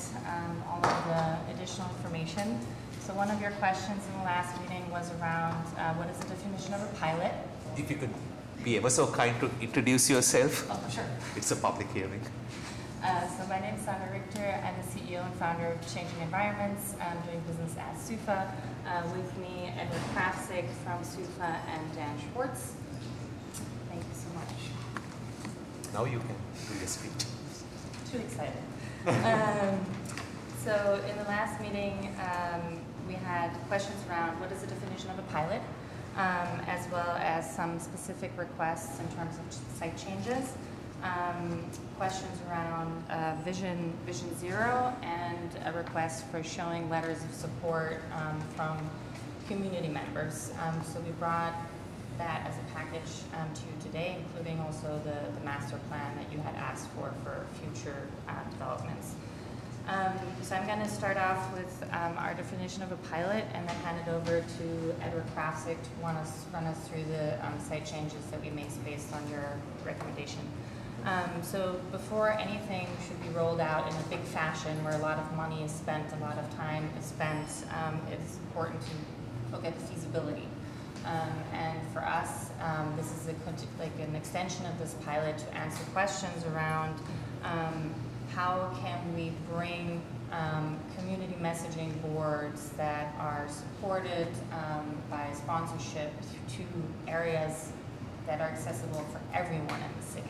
all of the additional information. So one of your questions in the last meeting was around what is the definition of a pilot? If you could be ever so kind to introduce yourself. Oh, sure. It's a public hearing. So my name is Sandra Richter. I'm the CEO and founder of Changing Environments. I'm doing business at SUFA. With me, Edward Krafsik from SUFA and Dan Schwartz. Thank you so much. Now you can do your speech. Too excited. So in the last meeting, we had questions around what is the definition of a pilot, as well as some specific requests in terms of site changes. Questions around Vision Zero and a request for showing letters of support from community members. So we brought that as a package to you today, including also the master plan that you had asked for future developments. So I'm going to start off with our definition of a pilot and then hand it over to Edward Krafsik to run us through the site changes that we made based on your recommendation. So before anything should be rolled out in a big fashion where a lot of money is spent, a lot of time is spent, it's important to look at the feasibility. And for us, this is an extension of this pilot to answer questions around how can we bring community messaging boards that are supported by sponsorship to areas that are accessible for everyone in the city.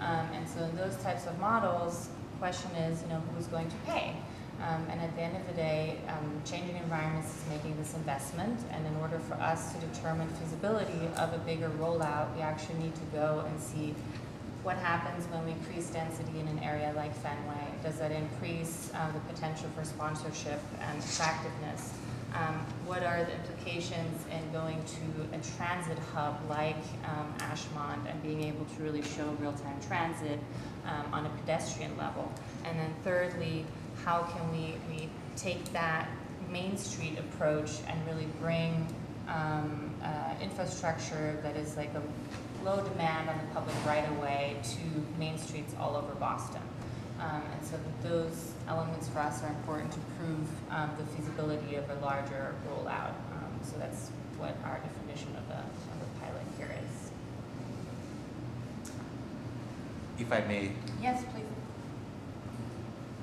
And so in those types of models, the question is, who's going to pay? And at the end of the day, Changing Environments is making this investment, and in order for us to determine feasibility of a bigger rollout, we actually need to go and see what happens when we increase density in an area like Fenway. Does that increase the potential for sponsorship and attractiveness? What are the implications in going to a transit hub like Ashmont and being able to really show real-time transit on a pedestrian level? And then thirdly, how can we take that Main Street approach and really bring infrastructure that is like a low demand on the public right-of-way to main streets all over Boston? And so those elements for us are important to prove the feasibility of a larger rollout. So that's what our definition of a pilot here is. If I may. Yes, please.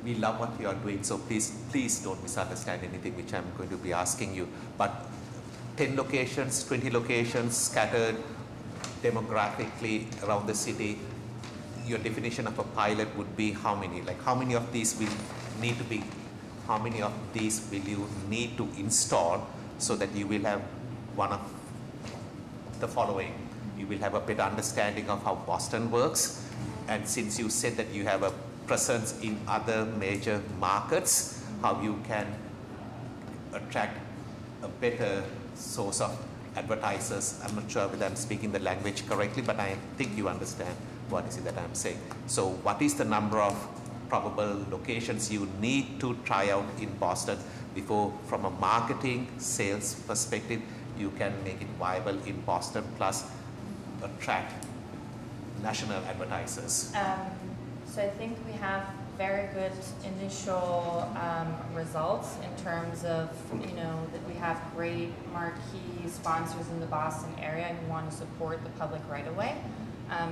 We love what you are doing, so please don't misunderstand anything which I'm going to be asking you. But 10 locations, 20 locations scattered demographically around the city, your definition of a pilot would be how many? Like how many of these will need to be, how many of these will you need to install so that you will have one of the following? You will have a better understanding of how Boston works, and since you said that you have a presence in other major markets, how you can attract a better source of advertisers. I'm not sure whether I'm speaking the language correctly, but I think you understand what is it that I'm saying. So what is the number of probable locations you need to try out in Boston before, from a marketing sales perspective, you can make it viable in Boston plus attract national advertisers? So I think we have very good initial results in terms of, that we have great marquee sponsors in the Boston area who want to support the public right-of-way.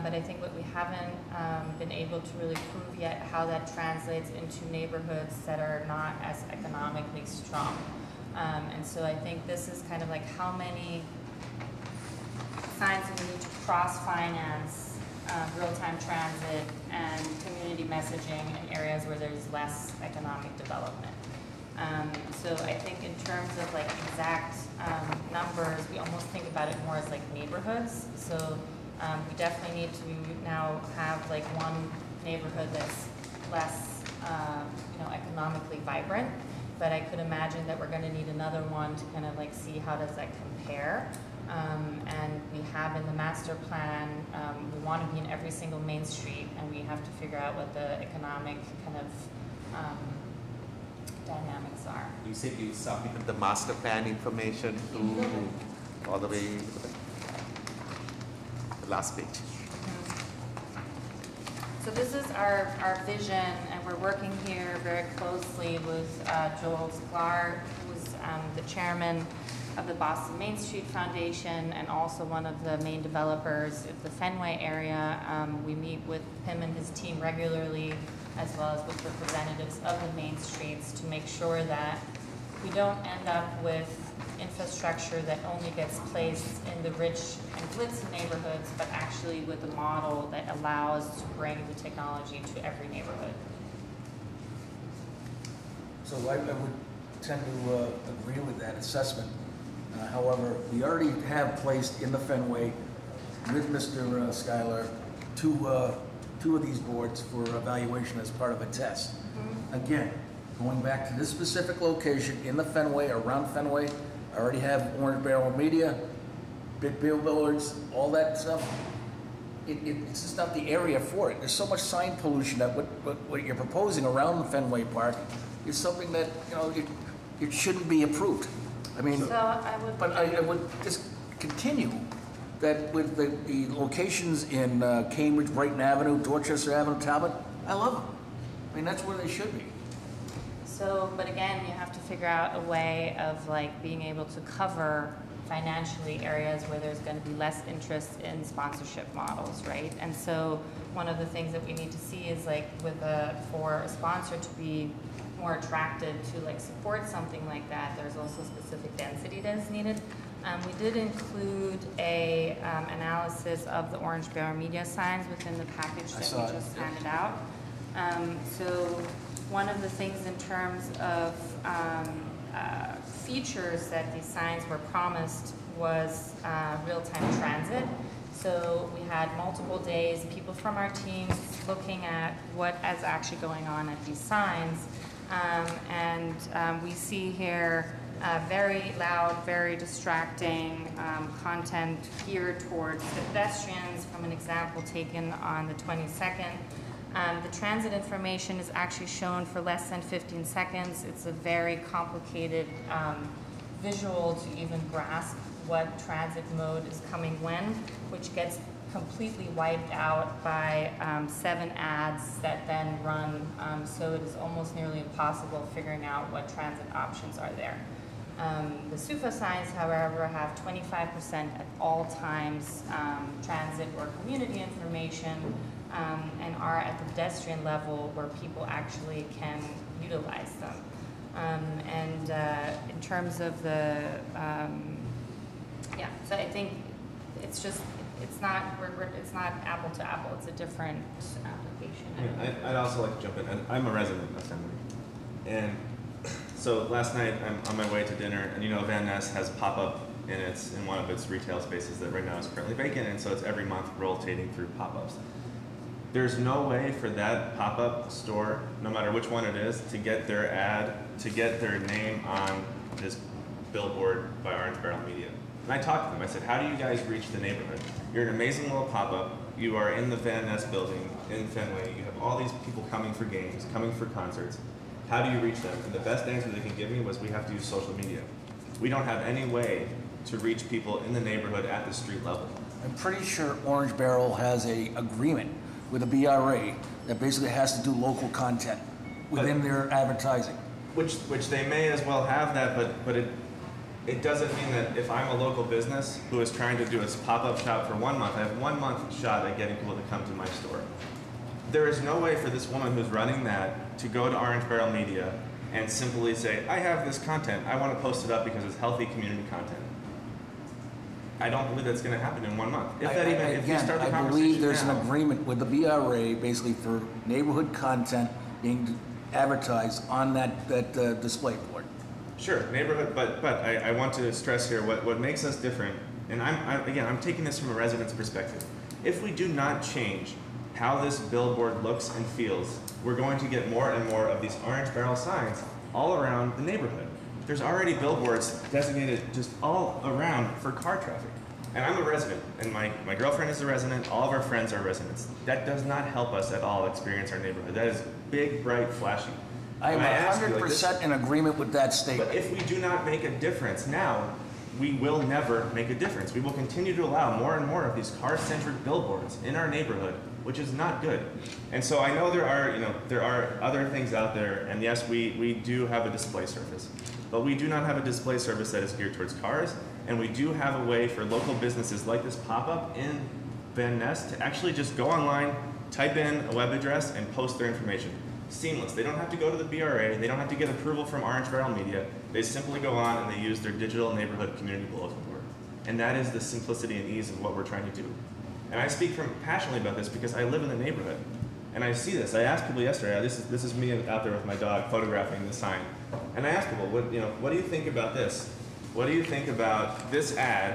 But I think what we haven't been able to really prove yet how that translates into neighborhoods that are not as economically strong. And so I think this is kind of like how many signs do we need to cross-finance real-time transit and community messaging in areas where there's less economic development. So I think in terms of like exact numbers, we almost think about it more as like neighborhoods. So we definitely need to now have like one neighborhood that's less, economically vibrant. But I could imagine that we're going to need another one to kind of like see how does that compare. And we have in the master plan, we want to be in every single main street, and we have to figure out what the economic kind of dynamics are. You said you submitted the master plan information to all the way to the last page. So this is our vision, and we're working here very closely with Joel Sklar, who's the chairman of the Boston Main Street Foundation and also one of the main developers of the Fenway area. We meet with him and his team regularly, as well as with representatives of the main streets, to make sure that we don't end up with infrastructure that only gets placed in the rich and glitzy neighborhoods, but actually with a model that allows to bring the technology to every neighborhood. So I would tend to agree with that assessment. However, we already have placed in the Fenway with Mr. Schuyler two of these boards for evaluation as part of a test. Again, going back to this specific location in the Fenway, around Fenway, I already have Orange Barrel Media, big billboards, all that stuff. It's just not the area for it. There's so much sign pollution that what you're proposing around the Fenway Park is something that, you know, it shouldn't be approved. I mean, So I would just continue that with the locations in Cambridge, Brighton Avenue, Dorchester Avenue, Talbot, I love them. I mean, that's where they should be. So, but again, you have to figure out a way of like being able to cover financially areas where there's going to be less interest in sponsorship models, right? And so one of the things that we need to see is like for a sponsor to be more attracted to like support something like that, there's also specific density that is needed. We did include a analysis of the Orange Barrel Media signs within the package that we just handed out. So one of the things in terms of features that these signs were promised was real-time transit. So we had multiple days, people from our teams looking at what is actually going on at these signs. We see here very loud, very distracting content geared towards pedestrians from an example taken on the 22nd. The transit information is actually shown for less than 15 seconds. It's a very complicated visual to even grasp what transit mode is coming when, which gets completely wiped out by 7 ads that then run, so it is almost nearly impossible figuring out what transit options are there. The SUFA signs, however, have 25% at all times transit or community information, and are at the pedestrian level where people actually can utilize them. In terms of the, so I think it's just, it's not apple to apple, it's a different application. Yeah, I'd also like to jump in. I'm a resident of Fenway. And so last night I'm on my way to dinner, and you know Van Ness has pop-up in one of its retail spaces that right now is currently vacant, and so it's every month rotating through pop-ups. There's no way for that pop-up store, no matter which one it is, to get their ad, to get their name on this billboard by Orange Barrel Media. And I talked to them. I said, how do you guys reach the neighborhood? You're an amazing little pop-up. You are in the Van Ness building in Fenway. You have all these people coming for games, coming for concerts. How do you reach them? And the best answer they can give me was we have to use social media. We don't have any way to reach people in the neighborhood at the street level. I'm pretty sure Orange Barrel has an agreement with a BRA that basically has to do local content within their advertising. Which they may as well have that, but it doesn't mean that if I'm a local business who is trying to do a pop-up shop for 1 month, I have 1 month shot at getting people to come to my store. There is no way for this woman who's running that to go to Orange Barrel Media and simply say, I have this content, I want to post it up because it's healthy community content. I don't believe that's going to happen in 1 month. If you start the I believe there's an agreement with the BRA basically for neighborhood content being advertised on that display board. Sure, neighborhood, but I want to stress here what makes us different, and I'm taking this from a resident's perspective. If we do not change how this billboard looks and feels, we're going to get more and more of these Orange Barrel signs all around the neighborhood. There's already billboards designated just all around for car traffic. And I'm a resident, and my girlfriend is a resident, all of our friends are residents. That does not help us at all experience our neighborhood. That is big, bright, flashy. I am 100% in agreement with that statement. But if we do not make a difference now, we will never make a difference. We will continue to allow more and more of these car-centric billboards in our neighborhood which is not good. And so I know there are other things out there, and yes, we do have a display surface, but we do not have a display surface that is geared towards cars, and we do have a way for local businesses like this pop-up in Van Ness to actually just go online, type in a web address, and post their information. Seamless. They don't have to go to the BRA. They don't have to get approval from Orange Barrel Media. They simply go on and they use their digital neighborhood community bulletin board. And that is the simplicity and ease of what we're trying to do. And I speak passionately about this because I live in the neighborhood. And I see this. I asked people yesterday, this is me out there with my dog photographing the sign. And I asked people, what do you think about this? What do you think about this ad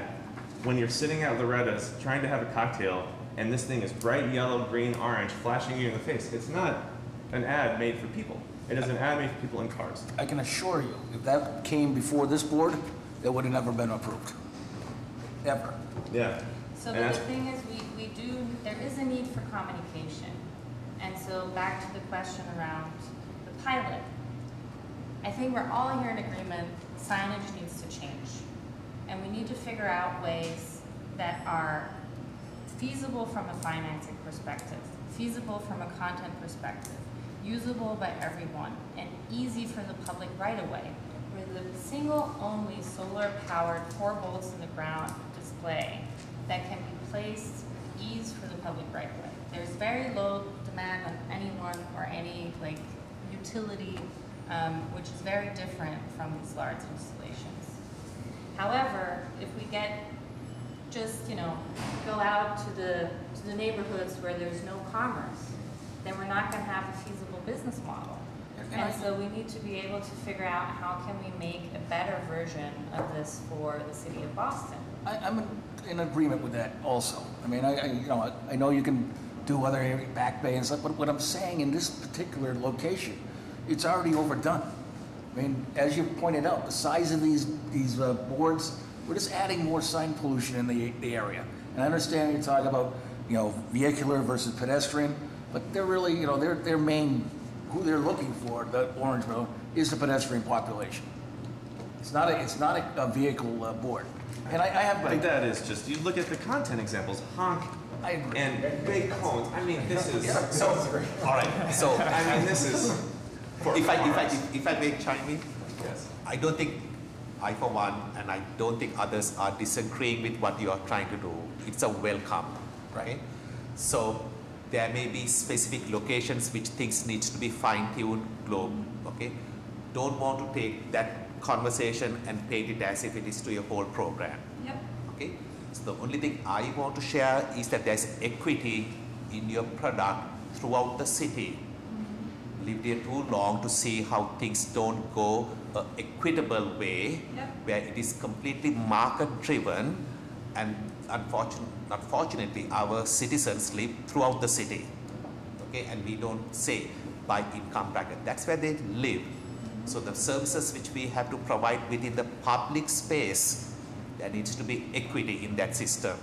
when you're sitting at Loretta's trying to have a cocktail and this thing is bright yellow, green, orange, flashing you in the face? It's not an ad made for people. It is an ad made for people in cars. I can assure you, if that came before this board, it would have never been approved. Ever. Yeah. So the thing is, there is a need for communication. And so back to the question around the pilot. I think we're all here in agreement, signage needs to change. And we need to figure out ways that are feasible from a financing perspective, feasible from a content perspective, usable by everyone, and easy for the public right away, where the single only solar powered 4 bolts in the ground display that can be placed ease for the public right away. There's very low demand on anyone or any utility, which is very different from these large installations. However, if we go out to the neighborhoods where there's no commerce, then we're not going to have a feasible business model. And so we need to be able to figure out how can we make a better version of this for the city of Boston. I'm in agreement with that also. I mean, I know you can do other area, Back Bay and stuff, but what I'm saying in this particular location, it's already overdone. I mean, as you pointed out, the size of these boards, we're just adding more sign pollution in the area. And I understand you're talking about, vehicular versus pedestrian, but they're really, their main, who they're looking for, the Orange Barrel, is the pedestrian population. It's not a vehicle board. And I have. But that is just, you look at the content examples, honk and big cones. I mean, this is. So, all right. So, I mean, this is. If I may chime in, yes. I don't think I, for one, and I don't think others are disagreeing with what you are trying to do. It's a welcome, right? So there may be specific locations which things needs to be fine-tuned, okay? Don't want to take that conversation and paint it as if it is to your whole program. Yep. Okay? So the only thing I want to share is that there's equity in your product throughout the city. Lived here too long to see how things don't go an equitable way, where it is completely market driven, and unfortunately our citizens live throughout the city, okay, and we don't say by income bracket, that's where they live. So the services which we have to provide within the public space, there needs to be equity in that system.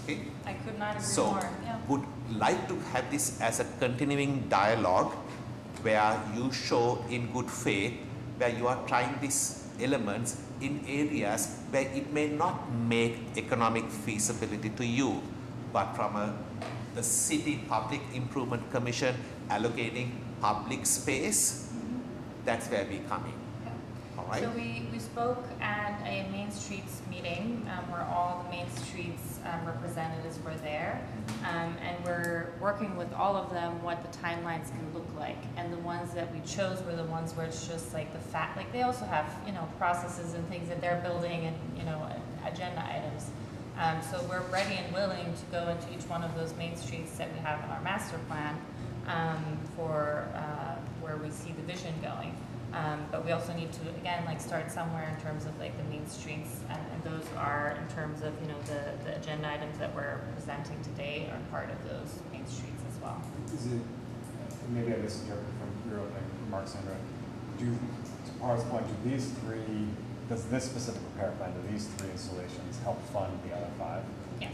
Okay? I could not agree so more. Yeah. Would like to have this as a continuing dialogue where you show in good faith, where you are trying these elements in areas where it may not make economic feasibility to you, but from the City Public Improvement Commission allocating public space, that's where we come in. All right? So we spoke at a Main Streets meeting where all the Main Streets representatives were there, and we're working with all of them what the timelines can look like. And the ones that we chose were the ones where it's just like they also have, processes and things that they're building and, agenda items. So we're ready and willing to go into each one of those main streets that we have in our master plan for where we see the vision going. But we also need to, again, start somewhere in terms of the main streets, and those are in terms of, the agenda items that we're presenting today are part of those main streets as well. Is it, maybe I misinterpreted from your opening remarks, Sandra, to Paul's point, does this specific repair plan, do these 3 installations help fund the other 5? Yes.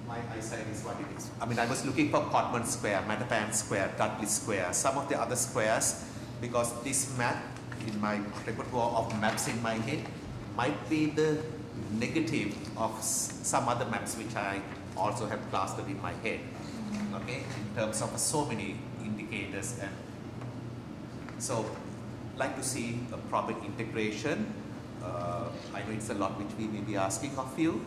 My eyesight is what it is. I mean, I was looking for Cotman Square, Mattapan Square, Dudley Square, some of the other squares, because this map in my repertoire of maps in my head might be the negative of some other maps which I also have clustered in my head. Okay, in terms of so many indicators, and so like to see a proper integration. I know it's a lot which we may be asking of you,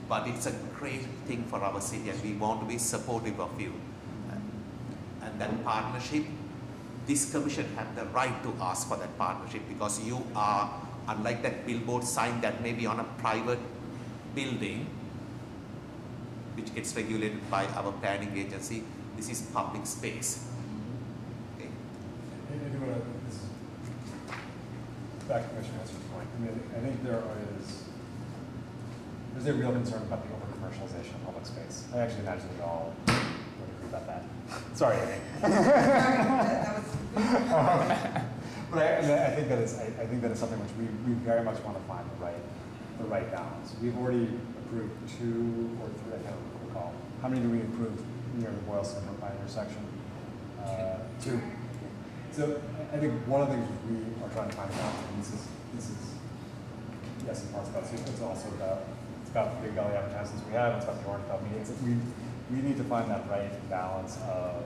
but it's a great thing for our city and we want to be supportive of you. And that partnership, this commission have the right to ask for that partnership because you are, unlike that billboard sign that may be on a private building, which gets regulated by our planning agency, this is public space. Okay. This is back to Commissioner Henson's point. I mean, I think there's a real concern about the over-commercialization of public space. I actually imagine we all would agree about that. Sorry, Amy. But I think that is something which we very much want to find the right balance. We've already approved 2 or 3, I can't recall. How many do we approve near the Boylston Brookline intersection? 2. So I think one of the things we are trying to find out, and this is yes, in parts about it's also about the Big Valley advertisements we have, it's about the Orange Belt meetings. We need to find that right balance of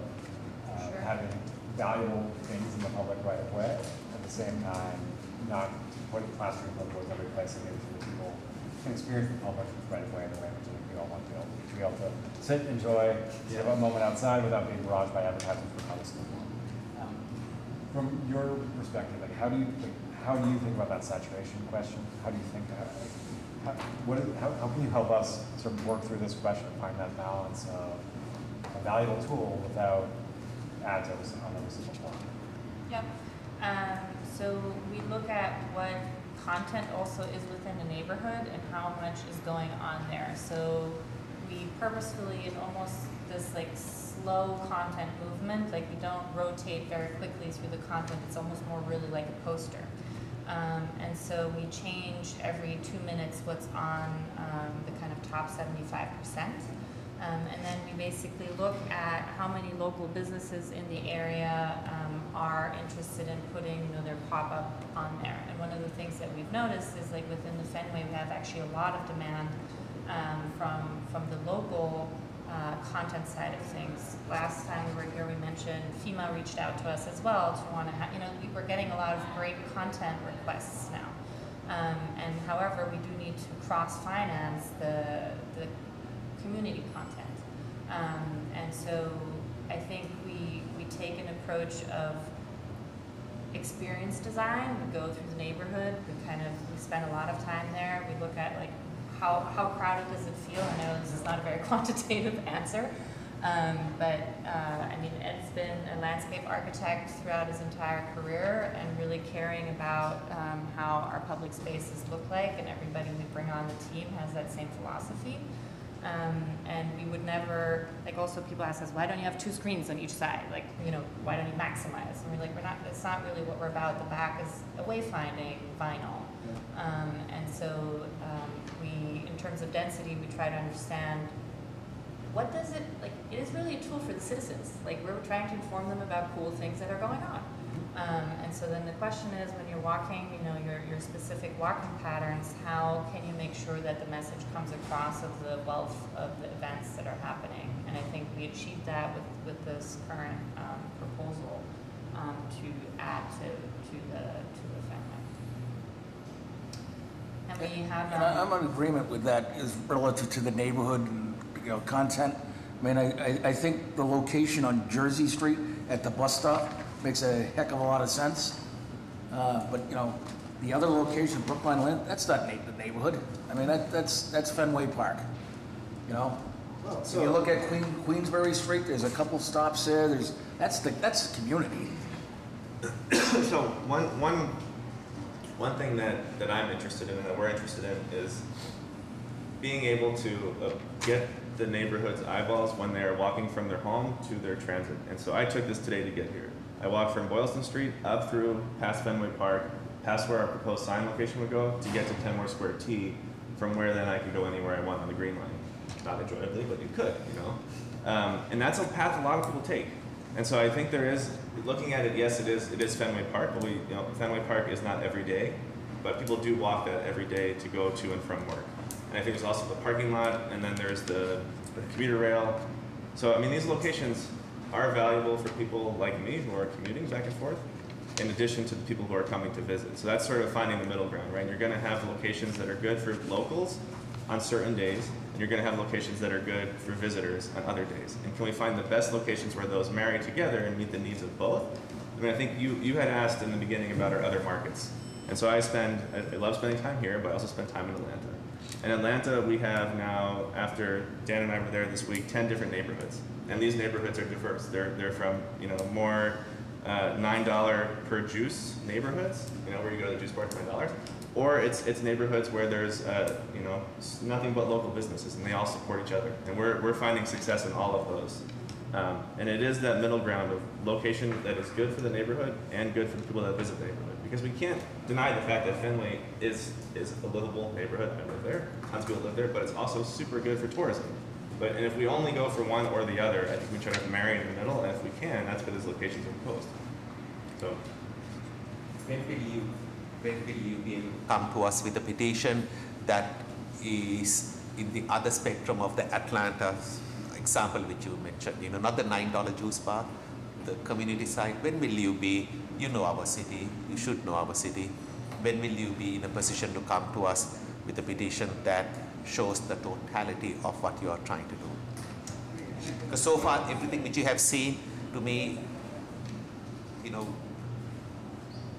having valuable things in the public right of way, at the same time not putting plastering billboards every place and making sure that people can experience the public right of way in the way which I think we all want to be able to sit, enjoy, have a moment outside without being barraged by advertisements for public school. From your perspective, like how do you think about that saturation question? How do you think how can you help us sort of work through this question and find that balance of a valuable tool without ads on every single one? Yep. So we look at what content also is within the neighborhood and how much is going on there. So we purposefully, in almost this like slow content movement, like we don't rotate very quickly through the content. It's almost more really like a poster. And so we change every 2 minutes what's on the kind of top 75%. And then we basically look at how many local businesses in the area are interested in putting their pop-up on there. And one of the things that we've noticed is like within the Fenway, we have actually a lot of demand from the local content side of things. Last time we were here, we mentioned FEMA reached out to us as well to want to have, we're getting a lot of great content requests now. And however, we do need to cross-finance the community content. And so I think we take an approach of experience design. We go through the neighborhood, we spend a lot of time there. We look at like how crowded does it feel? I know this is not a very quantitative answer, but I mean, Ed's been a landscape architect throughout his entire career and really caring about how our public spaces look like, and everybody we bring on the team has that same philosophy. And we would never, like also people ask us, why don't you have 2 screens on each side? Like, why don't you maximize? And we're like, that's not really what we're about. The back is a wayfinding vinyl. And so we, in terms of density, we try to understand what does it, like, it is really a tool for the citizens. Like, we're trying to inform them about cool things that are going on. And so then the question is, when you're walking, your specific walking patterns, how can you make sure that the message comes across of the wealth of the events that are happening? And I think we achieved that with this current proposal to add to the Fenway. And we have. And I'm in agreement with that as relative to the neighborhood and content. I mean, I think the location on Jersey Street at the bus stop makes a heck of a lot of sense. But the other location, Brookline Lane, that's not the neighborhood. I mean, that's Fenway Park. Well, so you look at Queensbury Street. There's a couple stops there. That's the community. So one thing that I'm interested in and that we're interested in is being able to get the neighborhood's eyeballs when they're walking from their home to their transit. And so I took this today to get here. I walked from Boylston Street up through past Fenway Park, past where our proposed sign location would go, to get to Kenmore Square T, from where then I could go anywhere I want on the Green Line. Not enjoyably, but you could, And that's a path a lot of people take. And so I think there is, looking at it, yes, it is Fenway Park, but Fenway Park is not every day. but people do walk that every day to go to and from work. And I think there's also the parking lot, and then there's the commuter rail. So, I mean, these locations are valuable for people like me who are commuting back and forth, in addition to the people who are coming to visit. So that's sort of finding the middle ground, right? You're going to have locations that are good for locals on certain days, and you're going to have locations that are good for visitors on other days. And can we find the best locations where those marry together and meet the needs of both? I mean, I think you had asked in the beginning about our other markets. And so I love spending time here, but I also spend time in Atlanta. In Atlanta, we have now, after Dan and I were there this week, 10 different neighborhoods. And these neighborhoods are diverse. They're from, more $9 per juice neighborhoods, where you go to the juice bar for $9. Or it's neighborhoods where there's, nothing but local businesses, and they all support each other. And we're finding success in all of those. And it is that middle ground of location that is good for the neighborhood and good for the people that visit the neighborhood. Because we can't deny the fact that Findlay is a livable neighborhood. I live there, tons of people live there, but it's also super good for tourism. And if we only go for one or the other, I think we try to marry in the middle, and if we can, that's where these locations are proposed. So, when will you be come to us with a petition that is in the other spectrum of the Atlanta example which you mentioned, not the $9 juice bar, the community side? When will you be, you know our city, you should know our city, when will you be in a position to come to us with a petition that shows the totality of what you are trying to do? Because so far, everything which you have seen, to me,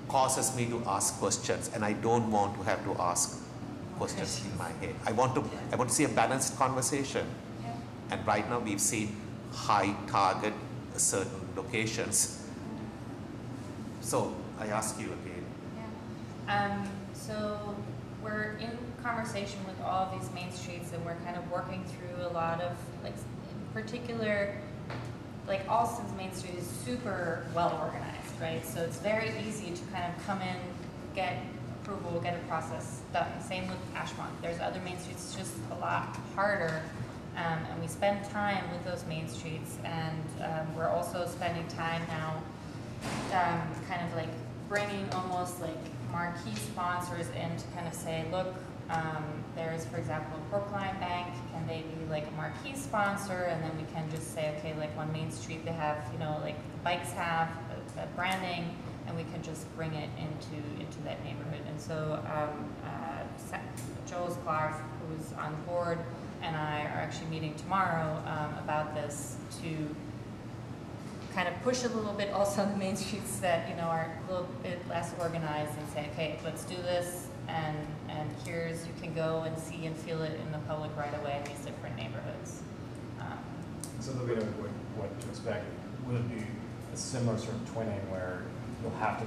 causes me to ask questions, and I don't want to have to ask questions in my head. I want to see a balanced conversation. And right now we've seen high target certain locations. So I ask you again. Yeah. So we're in conversation with all of these main streets, and we're kind of working through a lot of, in particular, Alston's Main Street is super well organized, right? So it's very easy to kind of come in, get approval, get a process done. Same with Ashmont. There's other main streets, it's just a lot harder. And we spend time with those main streets, and we're also spending time now kind of bringing almost marquee sponsors in to kind of say, look, there's, for example, Brookline Bank, can they be a marquee sponsor? And then we can just say, okay, on Main Street they have, the bikes have branding, and we can just bring it into that neighborhood. And so Joel Sklarf, who's on board, and I are actually meeting tomorrow about this to kind of push a little bit also on the main streets that are a little bit less organized, and say, okay, let's do this, and here's, you can go and see and feel it in the public right away in these different neighborhoods. So the way what to expect, will it be a similar sort of twinning where you'll have to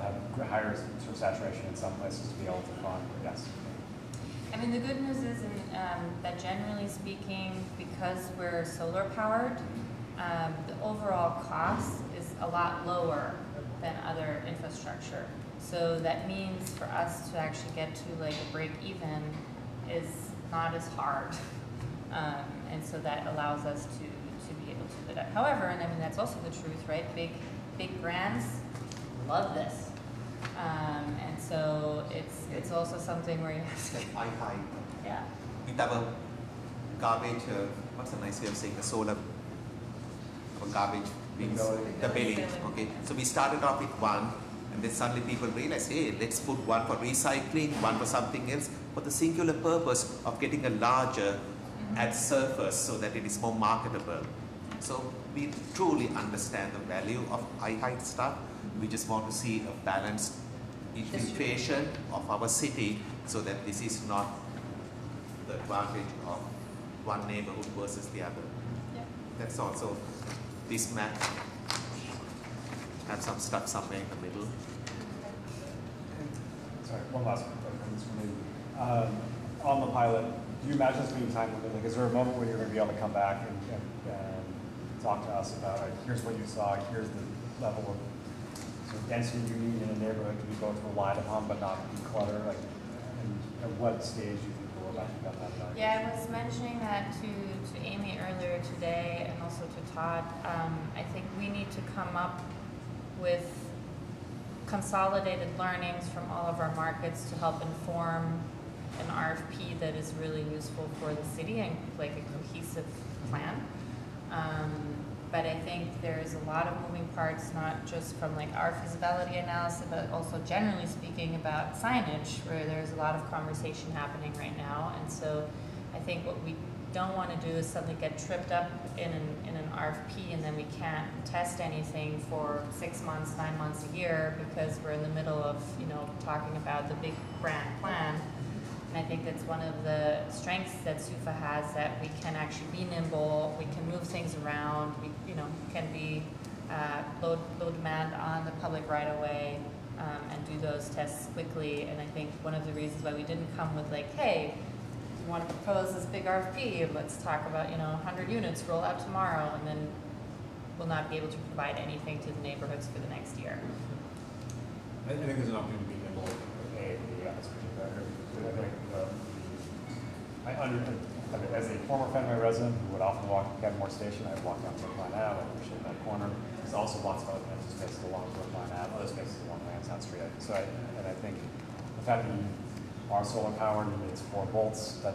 have higher sort of saturation in some places to be able to fund? Yes. I mean, the good news is that generally speaking, because we're solar powered, the overall cost is a lot lower than other infrastructure. So that means for us to actually get to a break even is not as hard. And so that allows us to be able to do that. However, and I mean, that's also the truth, right? Big brands love this. And so it's also something where you have to... Yeah. With our garbage, what's a nice way of saying the solar garbage bins, the belly. Okay, so we started off with one, and then suddenly people realized, hey, let's put one for recycling, one for something else, for the singular purpose of getting a larger at surface so that it is more marketable. So we truly understand the value of high stuff. We just want to see a balanced infiltration of our city so that this is not the advantage of one neighborhood versus the other. Yeah. That's also this map have some stuff somewhere in the middle. Sorry, one last question from me. On the pilot, do you imagine this being time limited? Is there a moment where you're going to be able to come back and talk to us about, here's what you saw, here's the level of sort of density you need in a neighborhood to be both relied upon but not declutter? And at what stage do you think we'll have done that? Yeah, I was mentioning that to Amy earlier today, and also to Todd. I think we need to come up with consolidated learnings from all of our markets to help inform an RFP that is really useful for the city and like a cohesive plan. But I think there's a lot of moving parts, not just from like our feasibility analysis, but also generally speaking about signage, where there's a lot of conversation happening right now. And so I think what we don't want to do is suddenly get tripped up in an RFP and then we can't test anything for 6 months, 9 months, a year because we're in the middle of, you know, talking about the big grand plan. And I think that's one of the strengths that SUFA has, that we can actually be nimble, we can move things around, we, you know, can be low demand on the public right away and do those tests quickly. And I think one of the reasons why we didn't come with like, hey, we want to propose this big RFP, let's talk about, you know, 100 units roll out tomorrow, and then we'll not be able to provide anything to the neighborhoods for the next year. I think there's an opportunity to be nimble with as a former Fenway resident who would often walk to Kenmore Station, I'd walk down Brookline Ave, I appreciate that corner. There's also lots of other empty spaces along Brookline Ave, other spaces along Lansdowne Street. So I think the fact that you are solar powered and it's 4 volts, that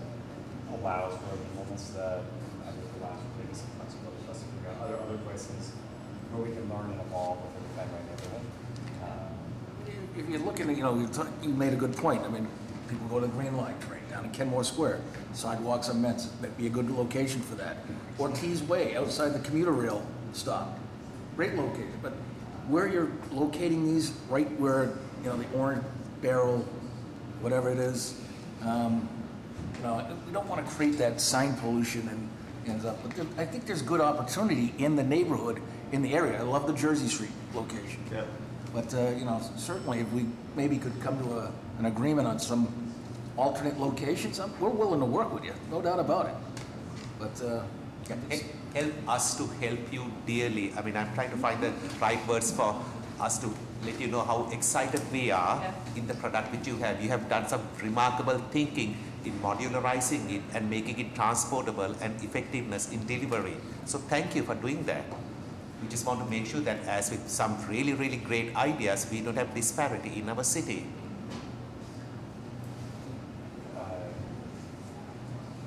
allows for nimbleness that I think allows for maybe some flexibility for us to figure out other places where we can learn and evolve within the Fenway neighborhood. If you're looking at, you know, you made a good point. I mean, people go to the Green Line train down in Kenmore Square. Sidewalks are immense. That'd be a good location for that. Ortiz Way, outside the commuter rail stop. Great location. But where you're locating these, right where, you know, the orange barrel, whatever it is, you know, we don't want to create that sign pollution and ends up. But I think there's good opportunity in the neighborhood, in the area. I love the Jersey Street location. Yeah. But, you know, certainly if we maybe could come to an agreement on some alternate locations, we're willing to work with you, no doubt about it. But, help us to help you dearly. I mean, I'm trying to find the right words for us to let you know how excited we are in the product which you have. You have done some remarkable thinking in modularizing it and making it transportable and effectiveness in delivery. So thank you for doing that. We just want to make sure that as with some really, really great ideas, we don't have disparity in our city.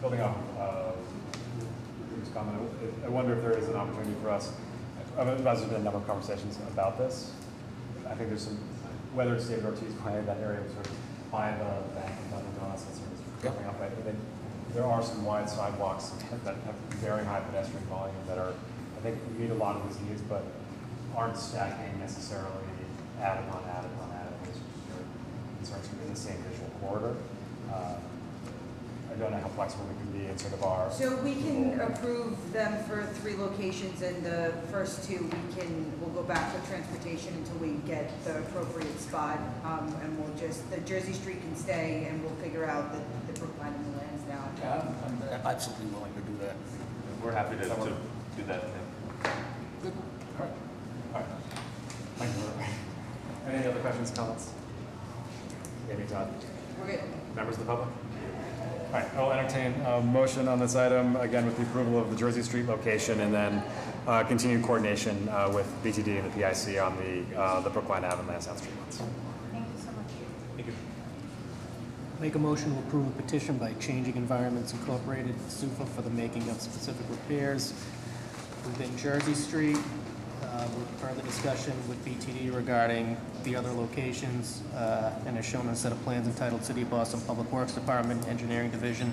Building on previous comment, I wonder if there is an opportunity for us. There's been a number of conversations about this. I think there's some, whether it's David Ortiz Way, that area sort of by the bank and Dunkin' Donuts, that sort of coming up. There are some wide sidewalks that have very high pedestrian volume that are, I think, meet a lot of these needs, but aren't stacking necessarily added on added on added. Concerns within the same visual corridor. I don't know how flexible we can be in sort of our. So we can approve them for 3 locations, and the first 2 we'll go back to transportation until we get the appropriate spot, and we'll just, the Jersey Street can stay, and we'll figure out the Brookline and the Lansdowne. yeah, I'm absolutely willing to do that. We're happy to do that. Yeah. Good. All right. All right. Thank you. Any other questions, comments? Amy, Todd? We're good. Members of the public? All right, I'll entertain a motion on this item, again with the approval of the Jersey Street location and then continued coordination with BTD and the PIC on the Brookline Ave and Lansdowne Street ones. Thank you so much. Thank you. Make a motion to approve a petition by Changing Environments Incorporated, SUFA, for the making of specific repairs within Jersey Street, with further discussion with BTD regarding the other locations, and as shown on a set of plans entitled City of Boston Public Works Department, Engineering Division,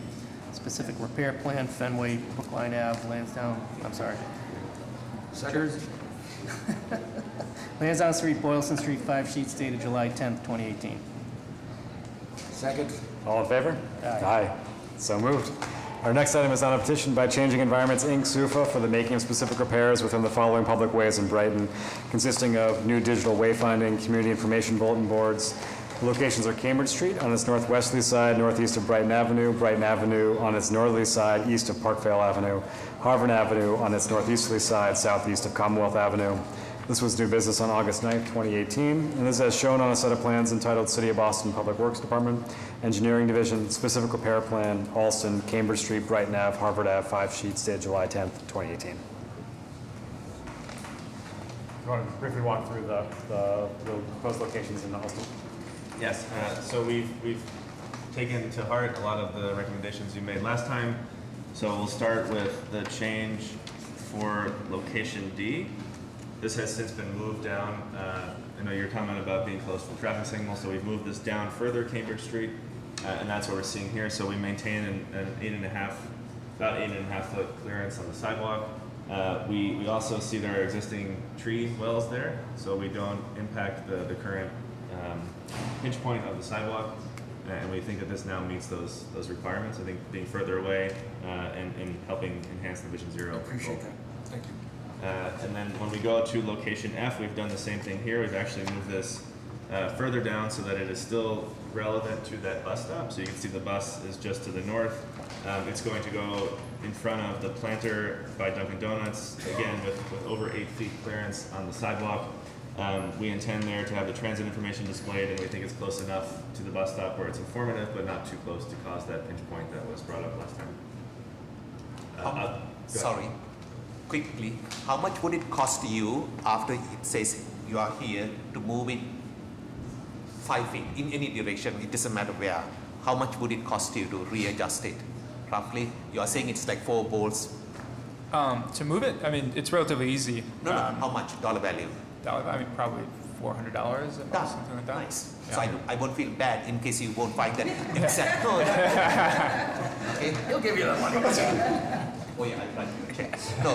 specific repair plan, Fenway, Brookline Ave, Lansdowne, I'm sorry. Jersey. Lansdowne Street, Boylston Street, 5 sheets dated July 10th, 2018. Second. All in favor? Aye. So moved. Our next item is on a petition by Changing Environments, Inc., SUFA, for the making of specific repairs within the following public ways in Brighton, consisting of new digital wayfinding, community information bulletin boards. The locations are Cambridge Street on its northwesterly side, northeast of Brighton Avenue on its northerly side, east of Parkvale Avenue, Harvard Avenue on its northeasterly side, southeast of Commonwealth Avenue. This was new business on August 9th, 2018, and this is as shown on a set of plans entitled City of Boston Public Works Department, Engineering Division, Specific Repair Plan, Alston, Cambridge Street, Brighton Ave, Harvard Ave, 5 sheets dated July 10th, 2018. you want to briefly walk through the proposed locations in Alston? Yes, so we've taken to heart a lot of the recommendations you made last time. So we'll start with the change for location D. This has since been moved down. I know your comment about being close to the traffic signal, so we've moved this down further Cambridge Street, and that's what we're seeing here. So we maintain an about 8.5 foot clearance on the sidewalk. We also see there are existing tree wells there, so we don't impact the current pinch point of the sidewalk, and we think that this now meets those requirements. I think being further away and helping enhance the Vision Zero. I appreciate that. Thank you. And then when we go to location F, we've done the same thing here. We've actually moved this further down so that it is still relevant to that bus stop. So you can see the bus is just to the north. It's going to go in front of the planter by Dunkin' Donuts, again with over 8 feet clearance on the sidewalk. We intend there to have the transit information displayed, and we think it's close enough to the bus stop where it's informative, but not too close to cause that pinch point that was brought up last time. Sorry, quickly, how much would it cost you after it says you are here to move it 5 feet in any direction? It doesn't matter where. How much would it cost you to readjust it? Roughly, you are saying it's like 4 bolts. To move it, I mean, it's relatively easy. No, how much dollar value? I mean, probably $400 or something like that. Nice. Yeah. So I won't feel bad in case you won't find that exact. No, okay. He'll give you that money. Oh yeah, I'll try to check. No,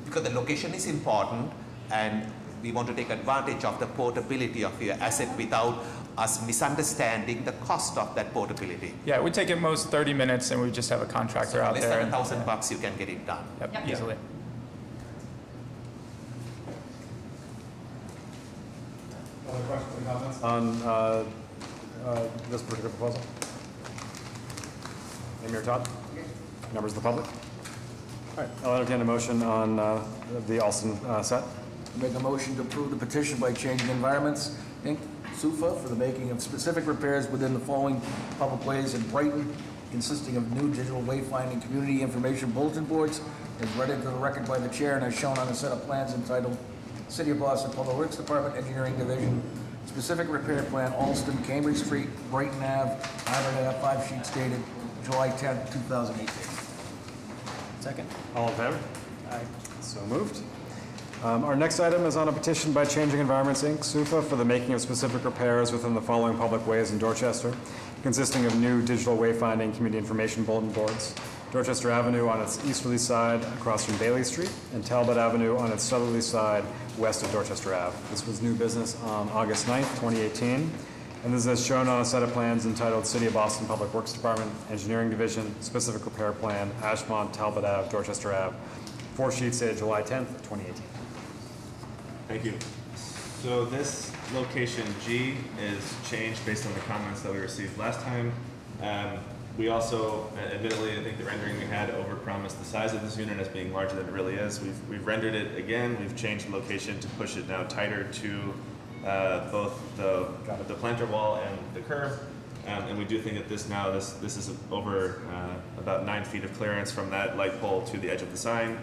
because the location is important, and we want to take advantage of the portability of your asset without us misunderstanding the cost of that portability. Yeah, it would take at most 30 minutes, and we just have a contractor out less there. than $1,000 you can get it done. Yep, easily. Other questions or comments on this particular proposal? Amir Todd? Members of the public? All right, I'll entertain a motion on the Alston set. Make a motion to approve the petition by Changing Environments, Inc., SUFA, for the making of specific repairs within the following public ways in Brighton, consisting of new digital wayfinding community information bulletin boards, as read into the record by the chair and as shown on a set of plans entitled City of Boston Public Works Department, Engineering Division, Specific Repair Plan, Alston, Cambridge Street, Brighton Ave, Harvard Ave, 5 sheets dated July 10th, 2018. Second. All in favor? Aye. So moved. Our next item is on a petition by Changing Environments, Inc., SUFA, for the making of specific repairs within the following public ways in Dorchester, consisting of new digital wayfinding community information bulletin boards. Dorchester Avenue on its easterly side across from Bailey Street, and Talbot Avenue on its southerly side west of Dorchester Ave. This was new business on August 9th, 2018, and this is shown on a set of plans entitled City of Boston Public Works Department, Engineering Division, Specific Repair Plan, Ashmont, Talbot Ave, Dorchester Ave, 4 sheets dated July 10th, 2018. Thank you. So this location G is changed based on the comments that we received last time. We also, admittedly, I think the rendering we had overpromised the size of this unit as being larger than it really is. We've rendered it again. We've changed the location to push it now tighter to both the planter wall and the curb. And we do think that this is over about 9 feet of clearance from that light pole to the edge of the sign.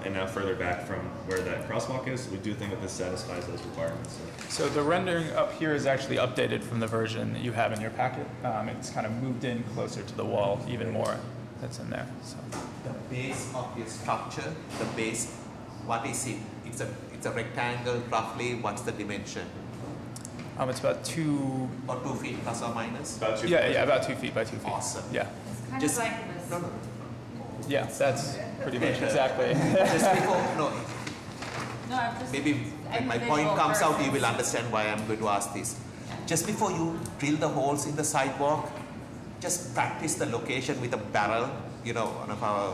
And now further back from where that crosswalk is. We do think that this satisfies those requirements. So the rendering up here is actually updated from the version that you have in your packet. It's kind of moved in closer to the wall even more that's in there. So. The base of your structure, the base, what is it? It's a rectangle, roughly. What's the dimension? It's about 2... Or 2 feet plus or minus? About 2 feet. Yeah, about 2 feet by 2 feet. Awesome. Yeah. It's kind Just, of like this. No. Yeah, that's pretty much exactly. Just before, no. No, I'm just... Maybe when my point comes out, you will understand why I'm going to ask this. Just before you drill the holes in the sidewalk, just practice the location with a barrel, one of our,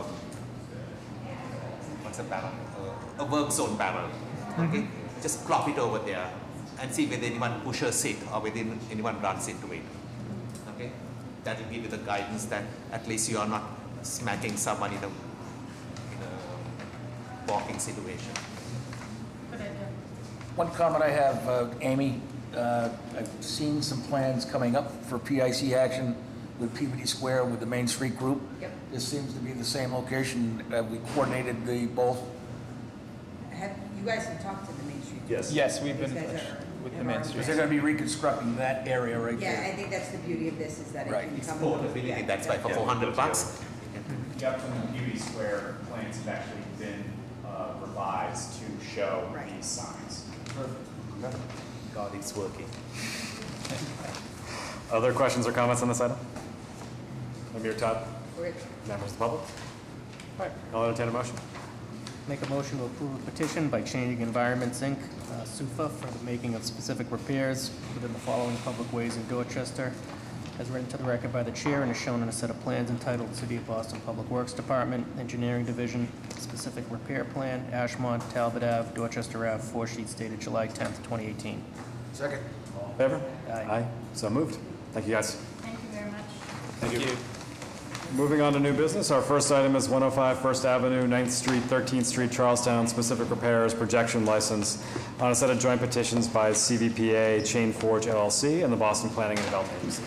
what's a barrel? A work zone barrel, okay? Just plop it over there and see whether anyone pushes it or whether anyone runs into it, okay? That will give you the guidance that at least you are not smacking someone in a walking situation. One comment I have, Amy, I've seen some plans coming up for PIC action with Peabody Square with the Main Street group. Yep. This seems to be the same location. We coordinated the both. you guys can talk to the Main Street. Yes. Yes, we've been These in guys touch are with the in Main our- Street. Because they're gonna be reconstructing that area right Yeah, I there. think that's the beauty of this, is that it Right. can It's come. portability, that's why for $400. Yep, and the Beauty Square plans have actually been revised to show Right. these signs. God, it's working. Other questions or comments on this item? Maybe your Todd, We're- members of the public? All right, I'll entertain a motion. Make a motion to approve a petition by Changing Environments, Inc., SUFA, for the making of specific repairs within the following public ways in Dorchester, as written to the record by the chair and is shown on a set of plans entitled City of Boston Public Works Department, Engineering Division, Specific Repair Plan, Ashmont, Talbot Ave, Dorchester Ave, 4 sheets dated July 10th, 2018. Second. All in favor? Aye. So moved. Thank you, guys. Thank you very much. Thank you. Moving on to new business, our first item is 105 First Avenue, 9th Street, 13th Street, Charlestown, specific repairs, projection license on a set of joint petitions by CVPA, Chain Forge LLC, and the Boston Planning and Development Agency.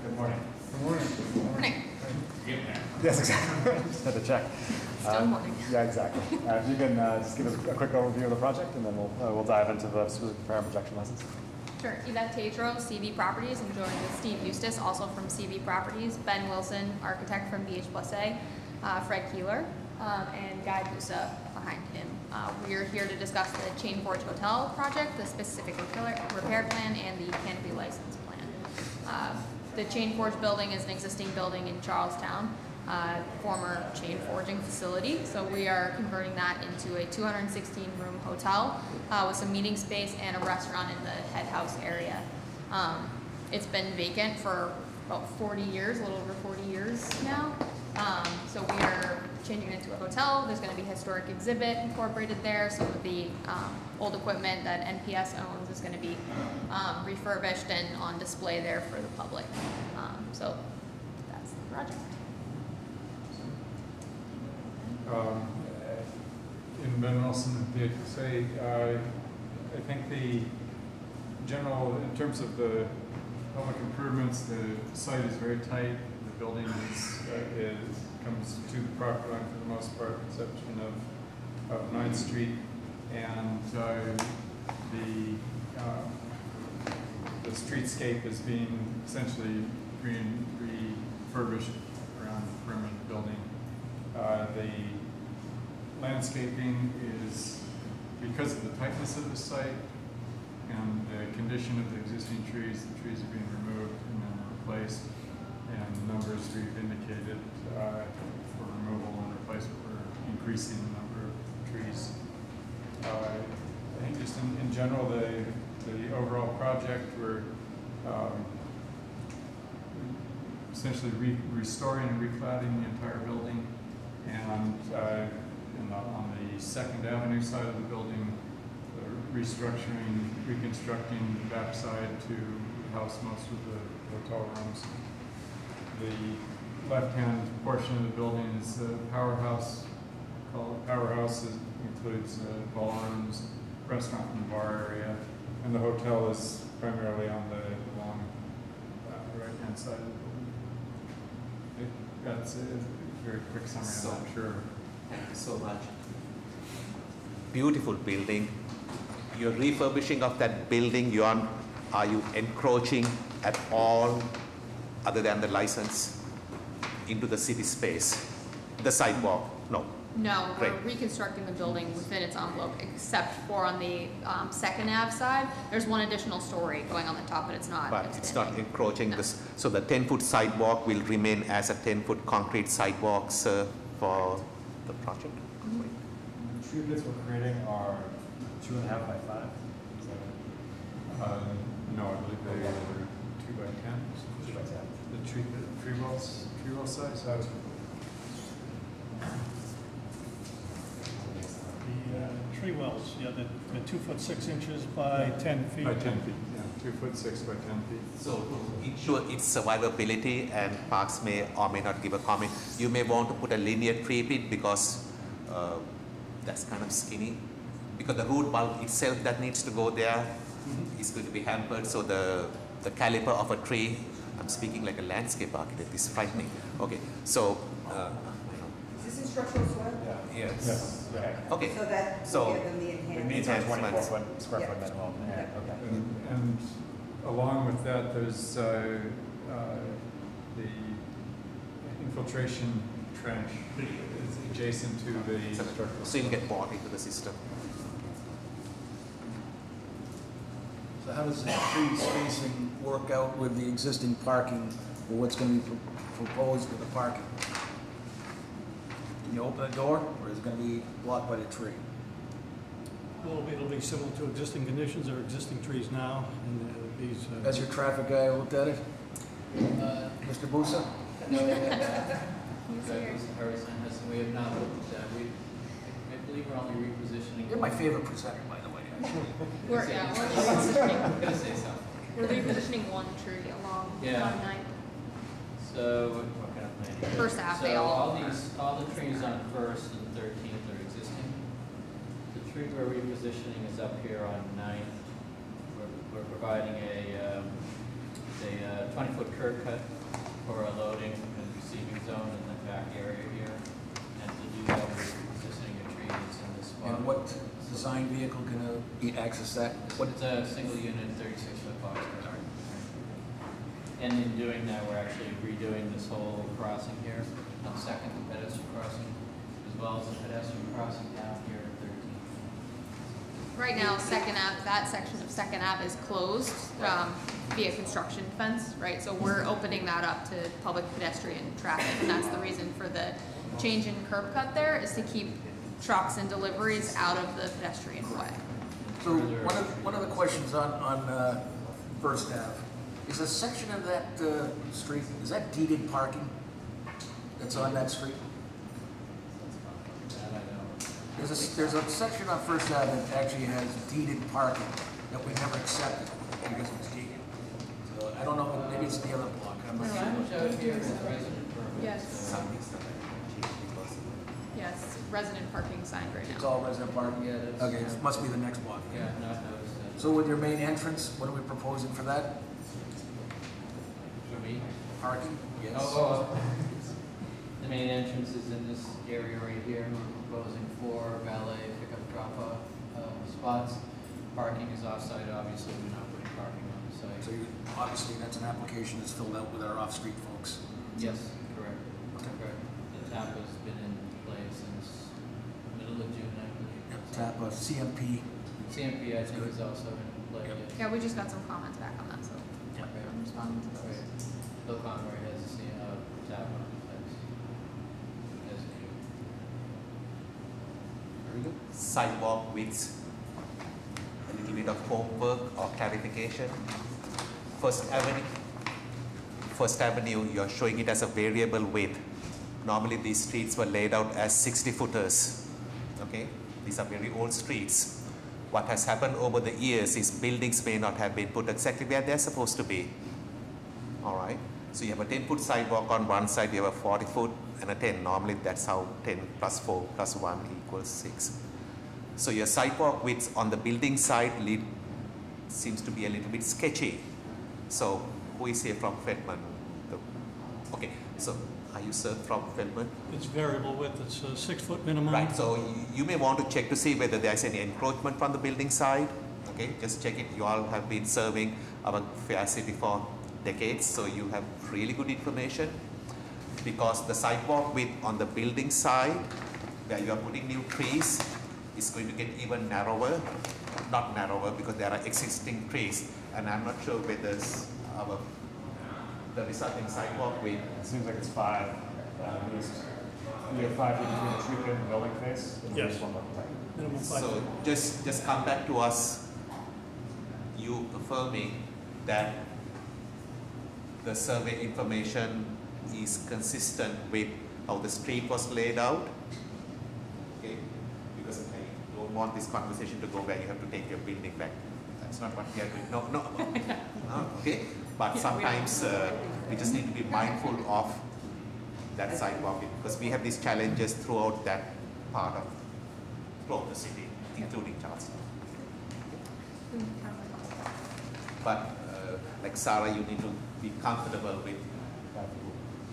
Good morning. Good morning. Morning. Yes, exactly. Just had to check. Still morning. Yeah, exactly. If you can just give us a quick overview of the project, and then we'll dive into the specific repair and projection license. Sure. Yvette Tatro, CV Properties. I'm joined with Steve Eustace, also from CV Properties, Ben Wilson, architect from BH+A, Fred Keeler, and Guy Busa behind him. We are here to discuss the Chain Forge Hotel project, the specific repair plan, and the canopy license plan. The Chain Forge building is an existing building in Charlestown, former chain forging facility. So we are converting that into a 216-room hotel with some meeting space and a restaurant in the head house area. It's been vacant for about 40 years, a little over 40 years now. So we are changing it into a hotel. There's going to be a historic exhibit incorporated there. Some of the old equipment that NPS owns is going to be refurbished and on display there for the public. So that's the project. In Ben Wilson, I think the general, in terms of the public improvements, the site is very tight. The building comes to the property line for the most part, with the exception of 9th Street, and the streetscape is being essentially refurbished around the perimeter of the building. The landscaping is, because of the tightness of the site and the condition of the existing trees, the trees are being removed and then replaced, and the numbers we've indicated for removal and replacement, we're increasing the number of trees. I think just in general, the overall project, we're essentially restoring and recladding the entire building, and on the 2nd Avenue side of the building, restructuring, reconstructing the backside to house most of the hotel rooms. The left-hand portion of the building is the powerhouse. Called Powerhouse. It includes ballrooms, restaurant and bar area, and the hotel is primarily on the long right-hand side of the building. That's a very quick summary, I'm sure. Thank you so much. Beautiful building. You're refurbishing of that building. Are you encroaching at all, other than the license, into the city space? The sidewalk? No. No, we're Great. reconstructing the building within its envelope, except for on the 2nd Ave side. There's one additional story going on the top, but it's not But extending. it's not encroaching this. So the 10-foot sidewalk will remain as a 10-foot concrete sidewalks for the project? The tree bits we're creating are 2.5 by 5. No, I believe they were 2 by 10. 2 by 10. The tree wall size? The tree wells, yeah, the 2 foot 6 inches by 10 feet. By 10 feet, yeah. 2 foot 6 by 10 feet. So to ensure its survivability, and Parks may or may not give a comment, you may want to put a linear tree pit because that's kind of skinny. Because the root bulb itself that needs to go there is going to be hampered. So the caliper of a tree, I'm speaking like a landscape architect, is frightening. Okay, so. Is this in structural soil? Yes. Yes. Okay. So that So will give them the enhancement. It meets our 24 square foot minimum. Yeah. Okay. And along with that, there's the infiltration trench is adjacent to the structural. So you'll get bought into the system. So how does the tree spacing work out with the existing parking, or what's going to be proposed with the parking? Can you open the door, or is it going to be blocked by the tree? Well, it'll be similar to existing conditions or existing trees now, and these. As your traffic guy looked at it? Mr. Busa? No, Harrison Hudson, we have not looked at that. I believe we're only repositioning. You're my favorite presenter, by the way. We're repositioning. Gonna say something. We're repositioning one tree along Yeah. 9. So, what kind of plan? First half, they So all all the trees on First and 13th are existing. The tree we're repositioning is up here on 9th. We're providing a 20-foot curb cut for a loading and receiving zone in the back area here. And to do that, we're repositioning a tree that's in this spot. And what design vehicle can access that? It's a single unit, 36-foot box car. And in doing that, we're actually redoing this whole crossing here on Second, the pedestrian crossing, as well as the pedestrian crossing down here at 13. Right now, Second Ave, that section of Second Ave is closed via construction fence, right? So we're opening that up to public pedestrian traffic, and that's the reason for the change in curb cut there, is to keep trucks and deliveries out of the pedestrian way. So one of the questions on First Ave, is a section of that street, is that deeded parking that's on that street? That I know. There's a section on First Ave that actually has deeded parking that we never accepted because it was deeded. So I don't know, maybe it's the other block, I'm not sure. Out here is resident permit. Yes. Yes, resident parking sign right It's now. all resident parking? Yeah, that's. Okay, it must be the next block. Yeah, not noticed that. So with your main entrance, what are we proposing for that? For me? Parking? Yes. Oh, the main entrance is in this area right here. We're proposing 4 valet pickup drop-off spots. Parking is off-site, obviously, we're not putting parking on the site. So obviously, that's an application that's filled out with our off-street folks. Yes, correct. Correct. The TAPA's been in place since middle of June, I believe. TAPA, CMP. CMP, I think, is also in play. Yeah, we just got some comments back on that, so I'm responding to those. Bill Conroy has a TAPA in place. Designated. Very good. Sidewalk widths, a little bit of homework or clarification. First Avenue, you're showing it as a variable width. Normally these streets were laid out as 60 footers. Okay, these are very old streets. What has happened over the years is buildings may not have been put exactly where they're supposed to be. All right, so you have a 10-foot sidewalk on one side, you have a 40-foot and a 10. Normally that's how 10 plus 4 plus 1 equals 6. So your sidewalk width on the building side seems to be a little bit sketchy. So who is here from Feldman? Okay, so are you sir from Feldman? It's variable width, it's a 6-foot minimum. Right, so you may want to check to see whether there's any encroachment from the building side. Okay, just check it. You all have been serving our Fair City for decades, so you have really good information. Because the sidewalk width on the building side, where you are putting new trees, is going to get even narrower. Not narrower because there are existing trees, and I'm not sure whether the resulting sidewalk width. It seems like it's 5 at least. We have 5 feet between the tree pit and the building face. And Yes. this one, right? Minimum 5 So feet. just come back to us you affirming that the survey information is consistent with how the street was laid out? Okay, because I don't want this conversation to go where you have to take your building back. That's not what we are doing. No. Okay, but sometimes we just need to be mindful of that sidewalk because we have these challenges throughout that part of the city, including Charleston. But like Sarah, you need to be comfortable with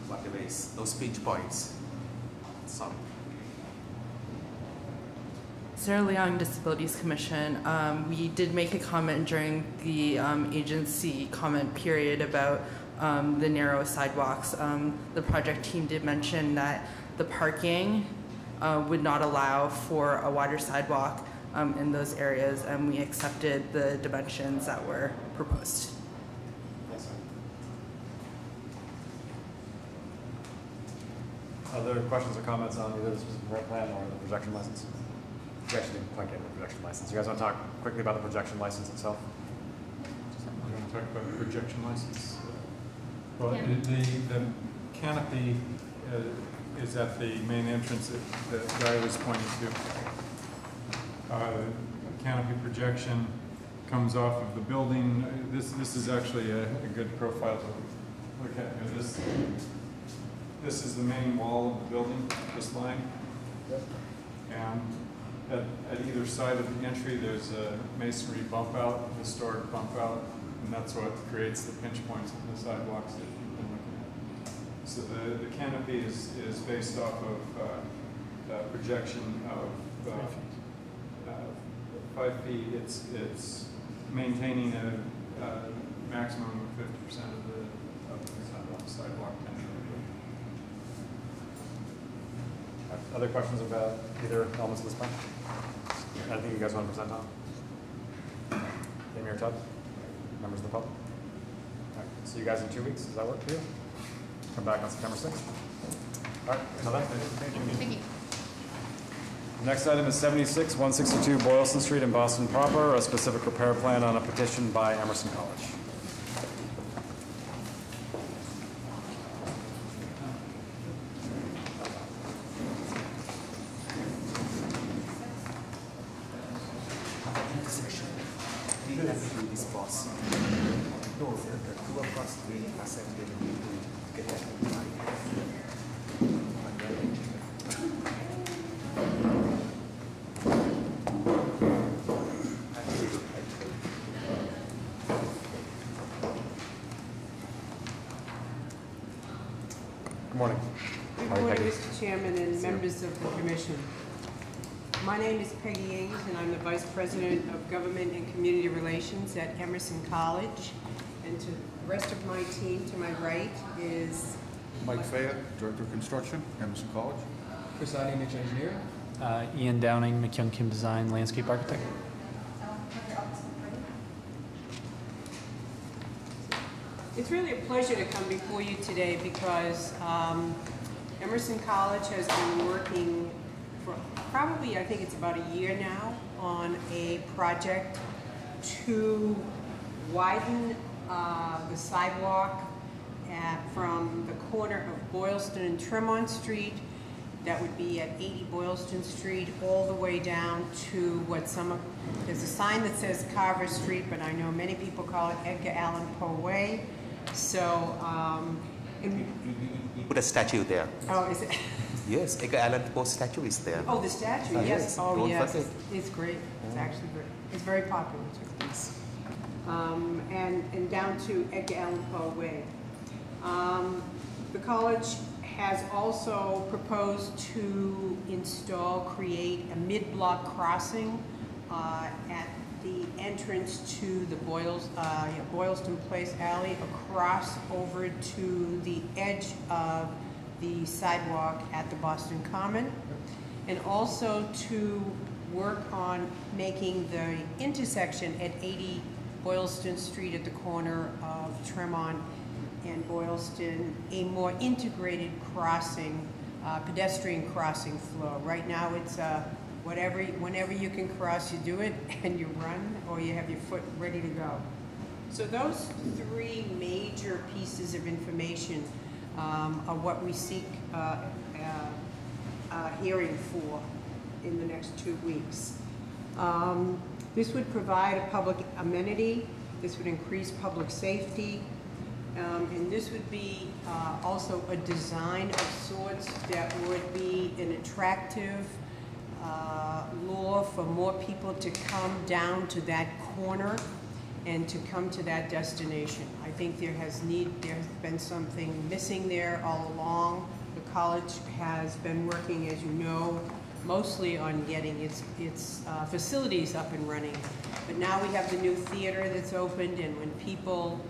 whatever is those pinch points. Sorry. Sarah Leong, Disabilities Commission. We did make a comment during the agency comment period about the narrow sidewalks. The project team did mention that the parking would not allow for a wider sidewalk in those areas, and we accepted the dimensions that were proposed. Other questions or comments on either the specific plan or the projection license? We actually didn't quite get the projection license. You guys want to talk quickly about the projection license itself? You want to talk about the projection license? Well, the canopy is at the main entrance that Guy was pointing to. The canopy projection comes off of the building. This is actually a good profile to look at here. This is the main wall of the building, this line. And at either side of the entry, there's a masonry bump out, historic bump out, and that's what creates the pinch points of the sidewalks that you've been looking at. So the canopy is based off of a projection of 5 feet. It's maintaining a maximum of 50% of the sidewalk tension. Other questions about either elements of this plan? Anything you guys want to present on? Amy or Todd? Members of the public? All right. See you guys in 2 weeks. Does that work for you? Come back on September 6th. All right. Until then, Thank you. Next item is 76-162 Boylston Street in Boston proper, a specific repair plan on a petition by Emerson College. Good morning. Good morning, Mr. Chairman and members of the Commission. My name is Peggy Ings, and I'm the Vice President of Government and Community Relations at Emerson College. And to the rest of my team, to my right, is Mike Fair, Director of Construction, Emerson College. Chris Idinich, Engineer. Ian Downing, McKeown Kim Design, Landscape Architect. It's really a pleasure to come before you today because Emerson College has been working for probably, I think it's about a year now, on a project to widen the sidewalk from the corner of Boylston and Tremont Street. That would be at 80 Boylston Street, all the way down to what there's a sign that says Carver Street, but I know many people call it Edgar Allan Poe Way. So, you put a statue there. Oh, is it? Yes, Edgar Allan Poe statue is there. Oh, the statue, yes. Yes. Oh, Don't yes. forget. It's great. It's actually great. It's very popular too. Yes. And down to Edgar Allan Poe Way. The college has also proposed to create a mid-block crossing at the entrance to the Boylston Place Alley across over to the edge of the sidewalk at the Boston Common, and also to work on making the intersection at 80 Boylston Street at the corner of Tremont and Boylston a more integrated crossing, pedestrian crossing flow. Right now it's a Whenever you can cross, you do it, and you run, or you have your foot ready to go. So those three major pieces of information are what we seek hearing for in the next 2 weeks. This would provide a public amenity, this would increase public safety, and this would be also a design of sorts that would be an attractive lure for more people to come down to that corner and to come to that destination. I think there has been something missing there all along. The college has been working, as you know, mostly on getting its facilities up and running. But now we have the new theater that's opened, and when people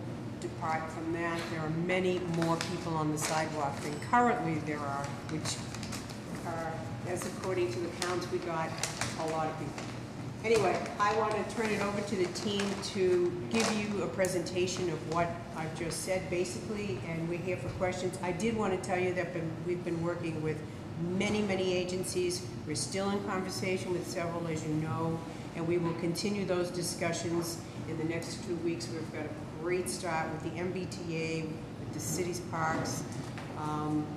depart from that, there are many more people on the sidewalk than currently there are, which are, as according to the counts we got, a lot of people. Anyway, I want to turn it over to the team to give you a presentation of what I've just said, basically, and we're here for questions. I did want to tell you that we've been working with many, many agencies. We're still in conversation with several, as you know, and we will continue those discussions in the next 2 weeks. We've got a great start with the MBTA, with the city's parks.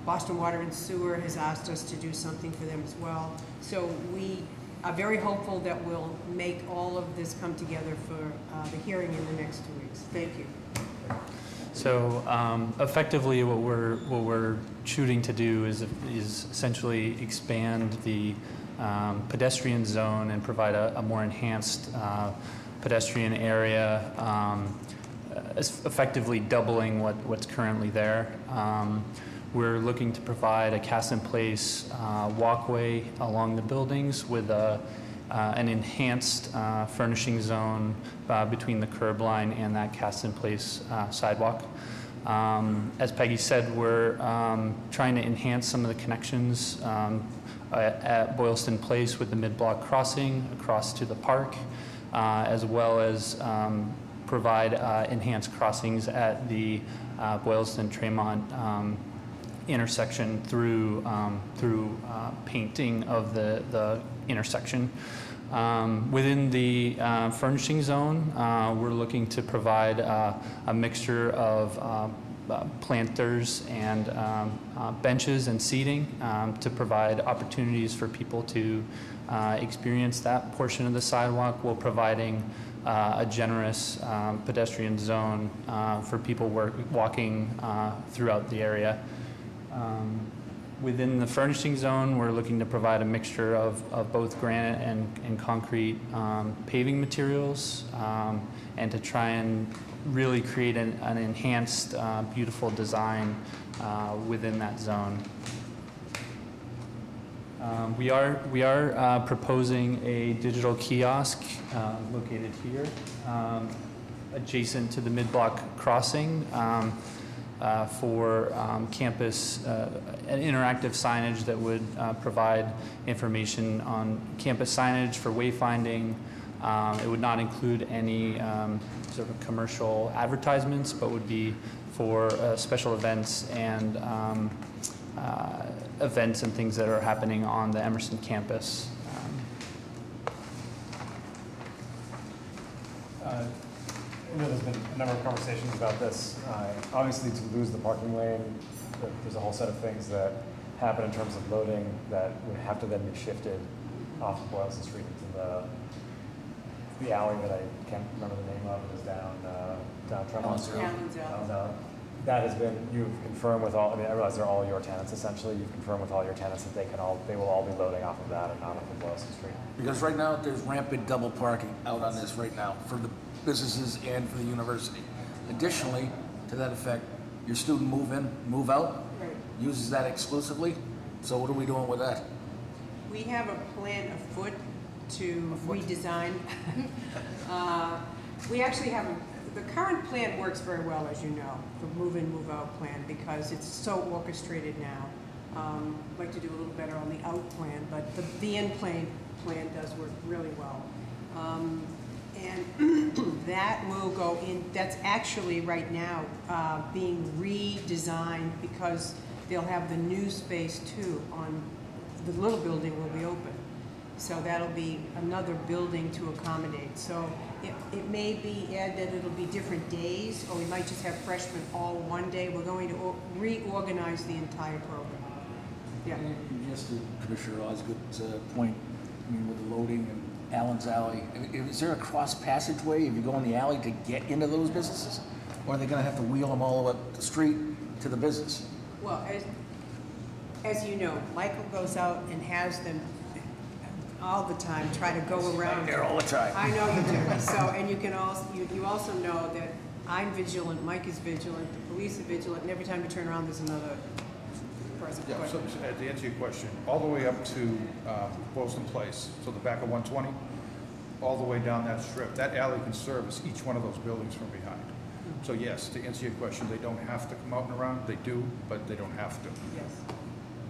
Boston Water and Sewer has asked us to do something for them as well. So we are very hopeful that we'll make all of this come together for the hearing in the next 2 weeks. Thank you. So effectively, what we're shooting to do is essentially expand the pedestrian zone and provide a more enhanced pedestrian area, effectively doubling what's currently there. We're looking to provide a cast-in-place walkway along the buildings with an enhanced furnishing zone between the curb line and that cast-in-place sidewalk. As Peggy said, we're trying to enhance some of the connections at Boylston Place with the mid-block crossing across to the park, as well as provide enhanced crossings at the Boylston-Tremont intersection through painting of the intersection. Within the furnishing zone, we're looking to provide a mixture of planters and benches and seating to provide opportunities for people to experience that portion of the sidewalk, while providing a generous pedestrian zone for people walking throughout the area. Within the furnishing zone, we're looking to provide a mixture of both granite and concrete paving materials, and to try and really create an enhanced, beautiful design within that zone. We are proposing a digital kiosk located here, adjacent to the mid-block crossing. For campus, an interactive signage that would provide information on campus signage for wayfinding. It would not include any sort of commercial advertisements, but would be for special events and events and things that are happening on the Emerson campus. I know there's been a number of conversations about this. Obviously, to lose the parking lane, there's a whole set of things that happen in terms of loading that would have to then be shifted off of Boylston Street into the alley that I can't remember the name of. It is down Tremont. That has been, you've confirmed with all, I mean, I realize they're all your tenants essentially. You've confirmed with all your tenants that they will all be loading off of that and not off of Boylston Street. Because right now, there's rampant double parking out on this right now for the businesses and for the university. Additionally, to that effect, your student move in, move out, uses that exclusively. So what are we doing with that? We have a plan afoot to redesign. We actually have the current plan works very well, as you know, the move-in, move-out plan, because it's so orchestrated now. I'd like to do a little better on the out plan, but the in plan does work really well. And that will go in, that's actually right now being redesigned, because they'll have the new space too on, the little building will be open. So that'll be another building to accommodate. So it may be, Ed, that it'll be different days, or we might just have freshmen all one day. We're going to reorganize the entire program. Yeah. And just to Commissioner Osgood's point, I mean, with the loading and Allen's Alley, is there a cross passageway if you go in the alley to get into those businesses? Or are they gonna have to wheel them all the way up the street to the business? Well, as you know, Michael goes out and has them all the time, try to go around. I'm there all the time. I know you do. So, and you can also, you also know that I'm vigilant, Mike is vigilant, the police are vigilant, and every time you turn around, there's another person. Yeah, so to answer your question, all the way up to Boylston Place, so the back of 120, all the way down that strip, that alley can service each one of those buildings from behind. So yes, to answer your question, they don't have to come out and around. They do, but they don't have to. Yes.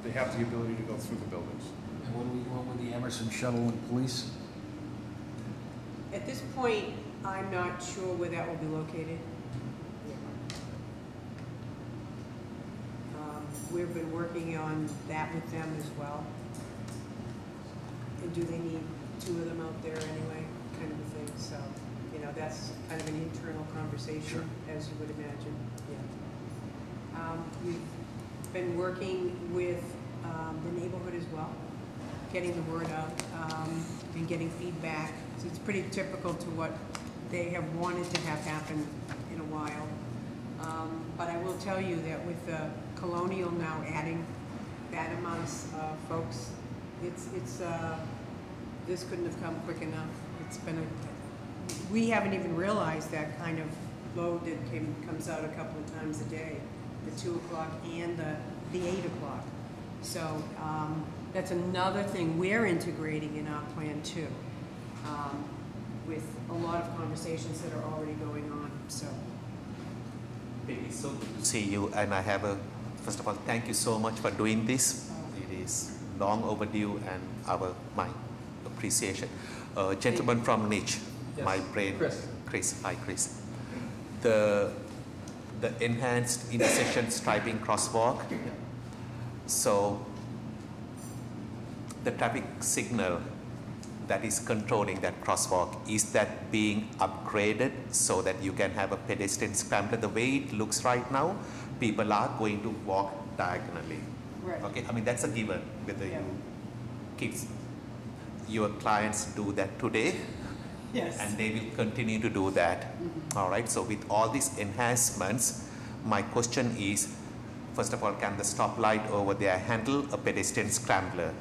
They have the ability to go through the buildings. And when will the Emerson shuttle and police? At this point, I'm not sure where that will be located. We've been working on that with them as well. And do they need two of them out there anyway, kind of a thing. So, you know, that's kind of an internal conversation, as you would imagine. Yeah. We've been working with the neighborhood as well, getting the word out and getting feedback. So it's pretty typical to what they have wanted to have happen in a while. But I will tell you that with Colonial now adding that amount of folks, this couldn't have come quick enough. It's been we haven't even realized that kind of load that comes out a couple of times a day, the 2 o'clock and the 8 o'clock. So that's another thing we're integrating in our plan too, with a lot of conversations that are already going on. So. It's so good to see you, and I have first of all, thank you so much for doing this. It is long overdue, and my appreciation. Gentleman from Niche, yes. My brain. Chris. Hi, Chris. The enhanced intersection striping crosswalk. So the traffic signal that is controlling that crosswalk, is that being upgraded so that you can have a pedestrian scrambler? The way it looks right now, people are going to walk diagonally. Right. Okay, I mean, that's a given, whether your clients do that today, yes, and they will continue to do that. Mm-hmm. All right, so with all these enhancements, my question is, first of all, can the stoplight over there handle a pedestrian scrambler?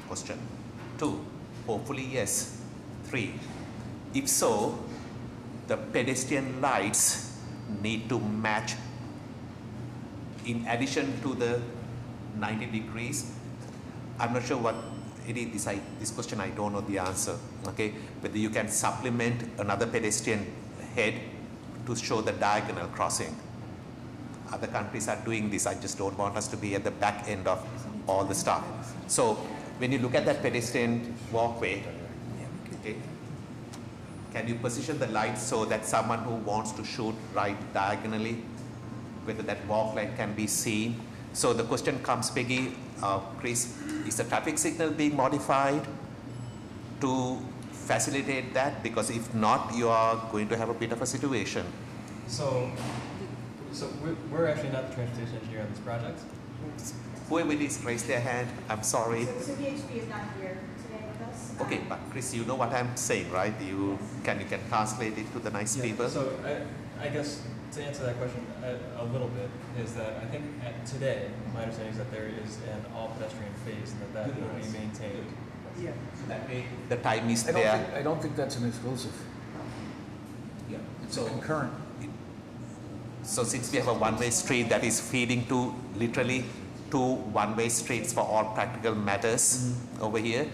Question. 2, hopefully yes. 3, if so, the pedestrian lights need to match, in addition to the 90 degrees. I'm not sure what it is. This question I don't know the answer. Okay, whether you can supplement another pedestrian head to show the diagonal crossing. Other countries are doing this. I just don't want us to be at the back end of all the stuff. So when you look at that pedestrian walkway, okay, can you position the light so that someone who wants to shoot right diagonally, whether that walk light can be seen? So the question comes, Peggy, Chris, is the traffic signal being modified to facilitate that? Because if not, you are going to have a bit of a situation. So we're actually not the transportation engineer on this project. Whoever it is, raise their hand. I'm sorry. So VHB is not here today with us. Okay, but Chris, you know what I'm saying, right? You can translate it to the nice people. So I guess to answer that question a little bit is that I think today my understanding is that there is an all pedestrian phase and that will be maintained. Yeah. That way the time is there. I don't think that's an exclusive. Yeah. It's a concurrent. So since we have a one-way street that is feeding to literally 2 one-way streets for all practical matters over here,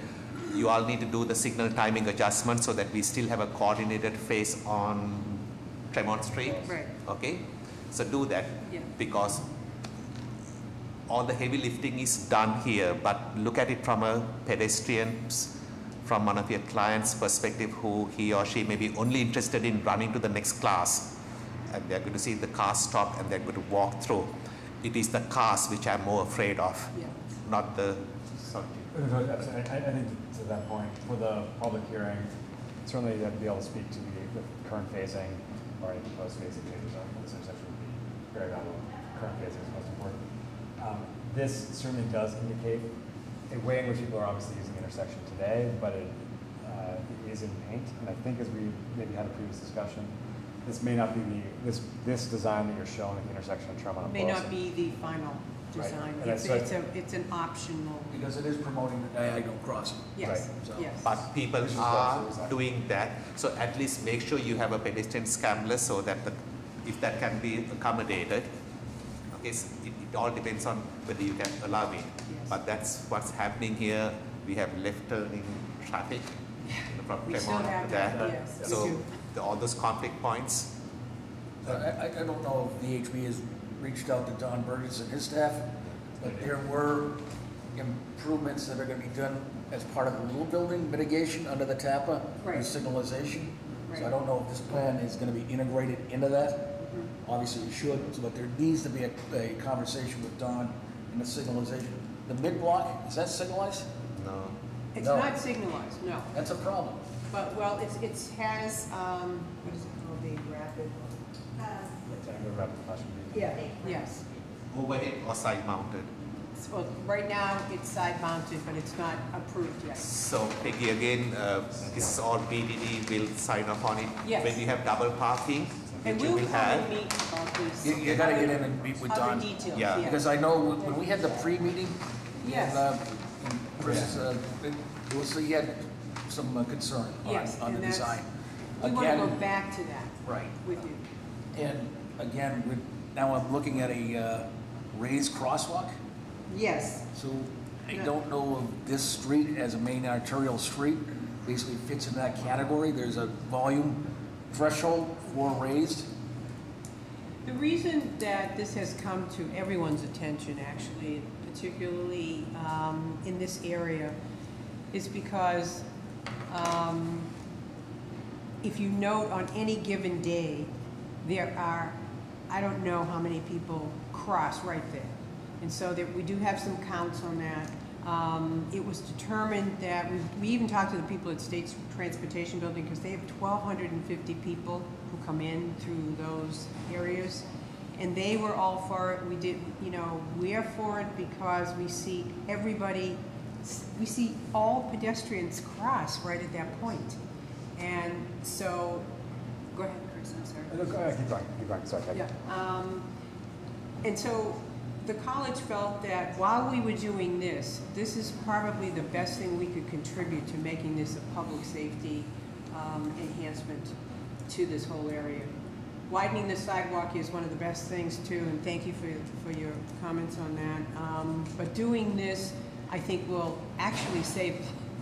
you all need to do the signal timing adjustment so that we still have a coordinated phase on Tremont Street. Right. Okay, so do that, yeah, because all the heavy lifting is done here, but look at it from a pedestrian's, from one of your clients' perspective, who he or she may be only interested in running to the next class, and they're going to see the car stop and they're going to walk through. It is the cars which I'm more afraid of, yeah, not the I think to that point, for the public hearing, certainly you have to be able to speak to the current phasing or any proposed phasing changes. This intersection would be very valuable. Current phasing is most important. This certainly does indicate a way in which people are obviously using the intersection today, but it is in paint. And I think as we maybe had a previous discussion, this may not be this design that you're showing at the intersection of Tremont and May Boylston. not be the final design. Right. It's an optional. Because it is promoting the diagonal crossing. Yes, Right. So- yes. But people are doing that, so at least make sure you have a pedestrian scrambler so that if that can be accommodated. Okay, so it all depends on whether you can allow it. Yes. But that's what's happening here. We have left turning traffic from We still Clermont have to that. that, yes, we So do. all those conflict points. I don't know if VHB has reached out to Don Burgess and his staff, but there were improvements that are gonna be done as part of the little building mitigation under the TAPA Right. and signalization. So I Right. don't know if this plan is gonna be integrated into that. Mm-hmm. Obviously, it should, but there needs to be a conversation with Don and the signalization. The mid-block, is that signalized? No. It's No. not signalized, no. That's a problem. But, well, it has, what is it called, the rapid? Yeah, yes. Overhead or side mounted. Well, right now, it's side mounted, but it's not approved yet. So Peggy, again, this is all BDD will sign off on it. Yes. When you have double parking, And which you we'll will have. probably meet about these. You gotta get in and meet with Don. Other details, Yeah. yes. Because I know when we had the pre-meeting, Yes. and Chris, he had some concern Yes, on the and that's- design. We want to go Again, back to that right. with you. And again, now I'm looking at a raised crosswalk. Yes, So I don't know if this street as a main arterial street basically fits in that category. There's a volume threshold for raised. the reason that this has come to everyone's attention, actually, particularly in this area, is because if you note on any given day, there are, I don't know how many people cross right there. And so that we do have some counts on that. It was determined that, we even talked to the people at State Transportation Building, because they have 1,250 people who come in through those areas. And they were all for it. We did, we're for it because we see everybody, we see all pedestrians cross right at that point. And so, go ahead, Chris, I'm sorry. Keep going, sorry. Yeah, and so the college felt that while we were doing this, this is probably the best thing we could contribute to making this a public safety enhancement to this whole area. Widening the sidewalk is one of the best things too, and thank you for your comments on that. But doing this, I think, will actually save